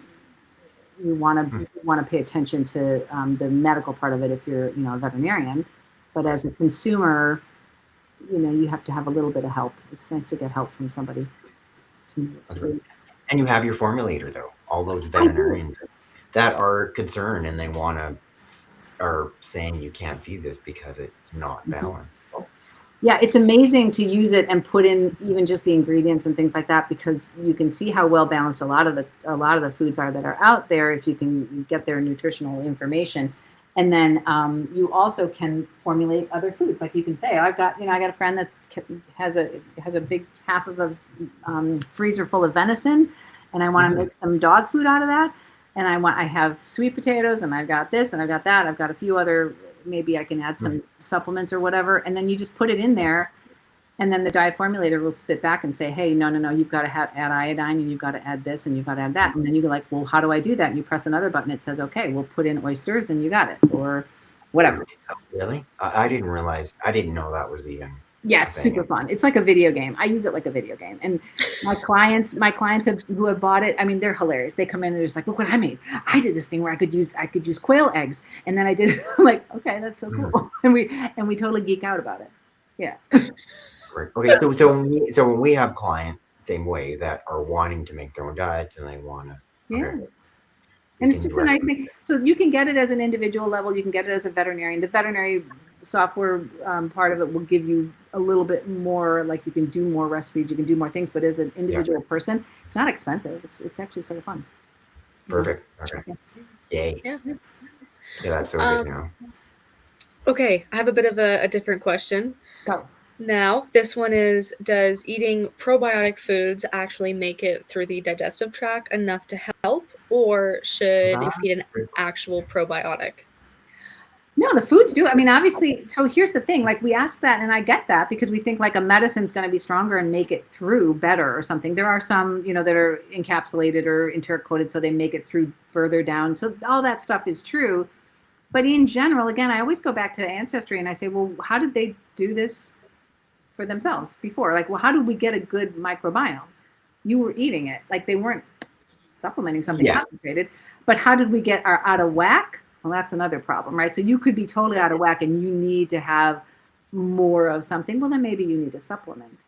you want to pay attention to the medical part of it if you're, a veterinarian. But as a consumer, you have to have a little bit of help. It's nice to get help from somebody. And you have your formulator, though. All those veterinarians that are concerned and they are saying you can't feed this because it's not balanced. Yeah, it's amazing to use it and put in even just the ingredients and things like that, because you can see how well balanced a lot of the foods are that are out there if you can get their nutritional information. And then you also can formulate other foods. Like you can say, I got a friend that has a big half of a freezer full of venison, and I want to make some dog food out of that. And I have sweet potatoes, and I've got this, and I've got that. I've got a few other. Maybe I can add some supplements or whatever, and then you just put it in there, and then the diet formulator will spit back and say, hey, no, you've got to add iodine, and you've got to add this, and you've got to add that. And then you go like, well, how do I do that? And you press another button. It says, okay, we'll put in oysters, and you got it, or whatever. Really? I didn't realize. I didn't know that was even. Yeah, it's super fun. It's like a video game. I use it like a video game. And my clients who have bought it, I mean, they're hilarious. They come in and they're just like, look what I made. I did this thing where I could use quail eggs. And then I did it. I'm like, okay, that's so cool. And we totally geek out about it. Yeah. Right. Okay. So when we have clients the same way that are wanting to make their own diets and they want to. Yeah. Okay, and it's just a nice thing. So you can get it as an individual level. You can get it as a veterinarian. The veterinary software part of it will give you a little bit more, like you can do more recipes, you can do more things, but as an individual person, it's not expensive. It's actually sort of fun. Perfect. Okay. Yay. Yeah. Yeah, that's so good now. Okay, I have a bit of a different question. Go. Now, this one is, does eating probiotic foods actually make it through the digestive tract enough to help, or should you feed an actual probiotic? No, the foods do. I mean, obviously, so here's the thing, like we ask that, and I get that, because we think like a medicine's going to be stronger and make it through better or something. There are some, that are encapsulated or enteric coated, so they make it through further down. So all that stuff is true. But in general, again, I always go back to ancestry and I say, well, how did they do this for themselves before? Like, well, how did we get a good microbiome? You were eating it. Like, they weren't supplementing something concentrated. But how did we get our out of whack? Well, that's another problem, right? So you could be totally out of whack and you need to have more of something. Well, then maybe you need a supplement.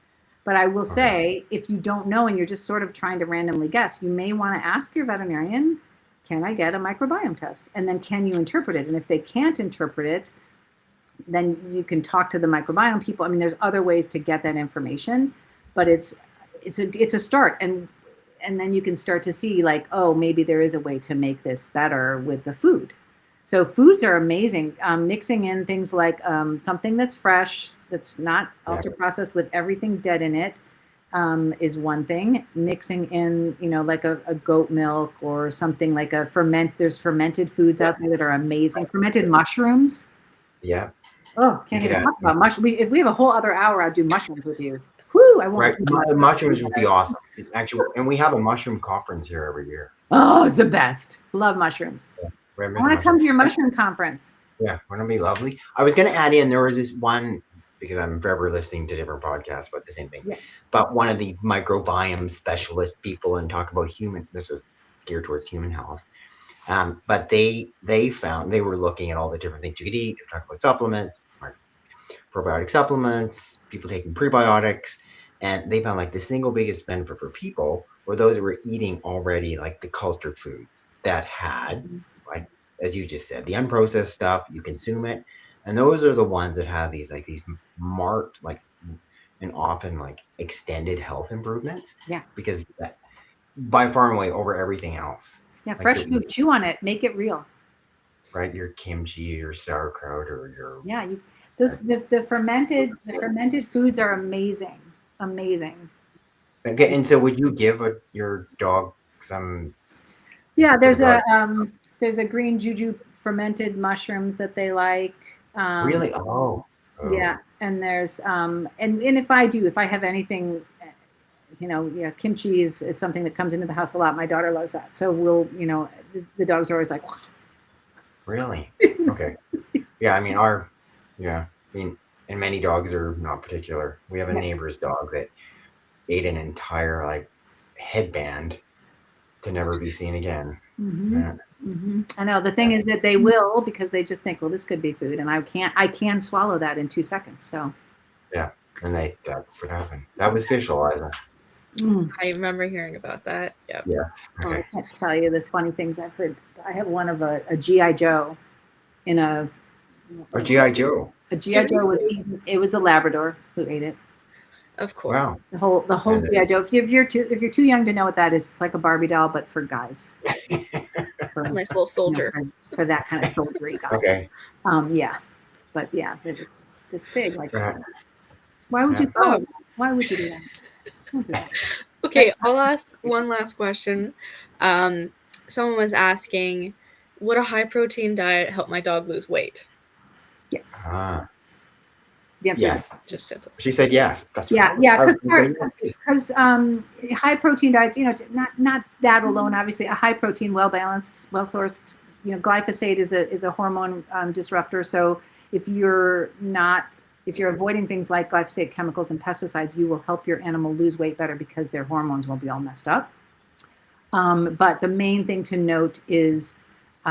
But I will say, if you don't know and you're just sort of trying to randomly guess, you may want to ask your veterinarian, can I get a microbiome test? And then can you interpret it? And if they can't interpret it, then you can talk to the microbiome people. I mean, there's other ways to get that information, but it's a start. And then you can start to see like, oh, maybe there is a way to make this better with the food. So foods are amazing. Mixing in things like something that's fresh, that's not ultra processed with everything dead in it, is one thing. Mixing in, like a goat milk or something like there's fermented foods out there that are amazing. Fermented mushrooms. Yeah. Oh, can't even talk about mushrooms. If we have a whole other hour, I'd do mushrooms with you. Woo, I want mushrooms would be awesome. Actually, and we have a mushroom conference here every year. Oh, it's the best. Love mushrooms. I I want to come to your mushroom conference. Yeah, wouldn't it be lovely? I was going to add in, there was this one, because I'm forever listening to different podcasts about the same thing, but one of the microbiome specialist people and talk about this was geared towards human health. But they found, they were looking at all the different things you could eat, talking about supplements, probiotic supplements, people taking prebiotics, and they found like the single biggest benefit for people were those who were eating already like the cultured foods that had, like, as you just said, the unprocessed stuff, you consume it. And those are the ones that have these marked, like, and often like extended health improvements. Yeah. Because that, by far and away over everything else. Yeah, fresh food, chew on it, make it real. Right, your kimchi, your sauerkraut, or your the fermented foods are amazing. Okay, and so would you give your dog some? Yeah, there's a green juju fermented mushrooms that they like. Really? Oh. Yeah, and there's and if I have anything, kimchi is something that comes into the house a lot. My daughter loves that, so we'll, the dogs are always like. Really? Okay. Yeah, I mean and many dogs are not particular. We have a neighbor's dog that ate an entire like headband to never be seen again. Mm-hmm. Yeah. Mm-hmm. I know. The thing is that they will, because they just think, well, this could be food, and I can swallow that in 2 seconds. So. Yeah, and that's what happened. That was visualizing. I remember hearing about that. Yep. Yes. Okay. I can't tell you the funny things I've heard. I have one of a G.I. Joe in a G.I. Joe. A G.I. Joe was eaten. It was a Labrador who ate it. Of course. Wow. The whole G.I. Joe. If you're too young to know what that is, it's like a Barbie doll, but for guys. Nice little soldier. For that kind of soldiery guy. Okay. Yeah. But yeah, they're just this big. Like, why would you throw it? Why would you do that? Okay, I'll ask one last question. Someone was asking, would a high protein diet help my dog lose weight? Yes. The answer yes. Is just simple. She said yes. That's because high protein diets, not that alone. Obviously, a high protein, well balanced, well sourced. Glyphosate is a hormone disruptor. So if you're avoiding things like glyphosate, chemicals, and pesticides, you will help your animal lose weight better because their hormones won't be all messed up. But the main thing to note is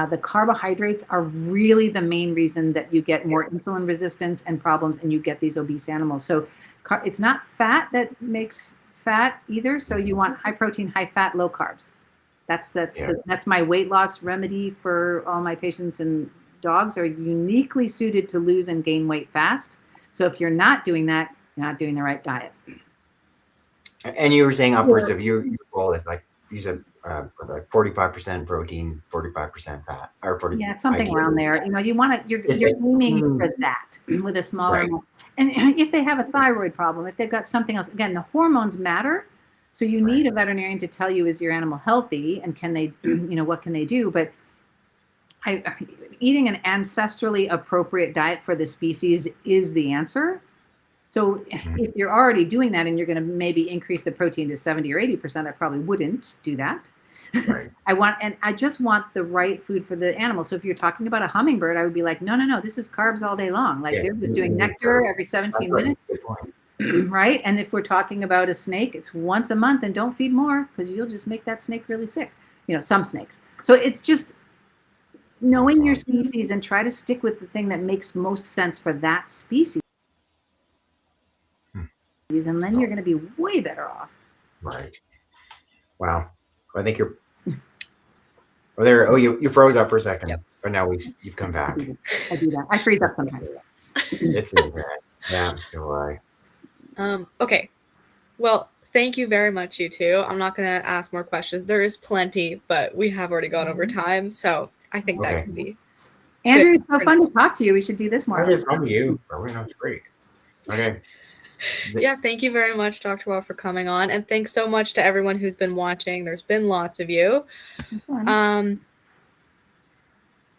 the carbohydrates are really the main reason that you get more insulin resistance and problems, and you get these obese animals. So it's not fat that makes fat either. So you want high protein, high fat, low carbs. That's my weight loss remedy for all my patients, and dogs are uniquely suited to lose and gain weight fast. So if you're not doing that, you're not doing the right diet. And you were saying upwards of your goal is like, you said like 45% protein, 45% fat, or 40. Yeah, something around there. You want to, you're aiming for that with a smaller amount. And if they have a thyroid problem, if they've got something else, again, the hormones matter. So you need a veterinarian to tell you, is your animal healthy, and can they, what can they do? But eating an ancestrally appropriate diet for the species is the answer. So if you're already doing that and you're going to maybe increase the protein to 70 or 80%, I probably wouldn't do that. Right. I just want the right food for the animal. So if you're talking about a hummingbird, I would be like, no, this is carbs all day long. Like they're just doing nectar every 17 minutes. Right. And if we're talking about a snake, it's once a month, and don't feed more, because you'll just make that snake really sick. Some snakes. So it's just knowing your species and try to stick with the thing that makes most sense for that species. And then you're going to be way better off. Right. Wow. I think you're there. Oh, you froze up for a second. Yep. But now you've come back. I do that. I freeze up sometimes. Yeah, so right. Okay. Well, thank you very much, you two. I'm not going to ask more questions. There is plenty, but we have already gone over time. So I think that could be. Andrew, it's so fun to talk to you. We should do this more. It's fun to you. That's great. Okay. Yeah, thank you very much, Dr. Wall, for coming on. And thanks so much to everyone who's been watching. There's been lots of you. And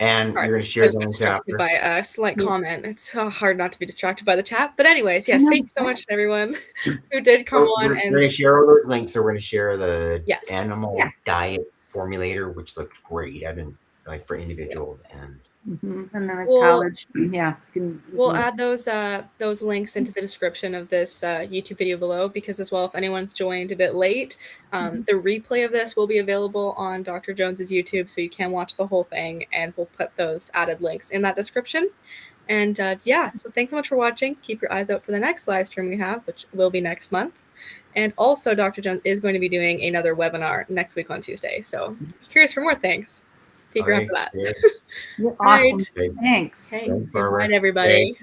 you're going to share them after. By a slight comment. It's so hard not to be distracted by the chat. But anyways, yes, thank you so much to everyone who did come on. We're going to share all those links. So we're going to share the Animal Diet Formulator, which looked great. I didn't like for individuals and And then the Well, college, yeah. We'll add those links into the description of this YouTube video below, because as well, if anyone's joined a bit late, the replay of this will be available on Dr. Jones's YouTube, so you can watch the whole thing, and we'll put those added links in that description. And yeah, so thanks so much for watching. Keep your eyes out for the next live stream we have, which will be next month. And also, Dr. Jones is going to be doing another webinar next week on Tuesday. So curious for more things. Peek around for that. Awesome. Right. Thanks. Okay. Good night, everybody.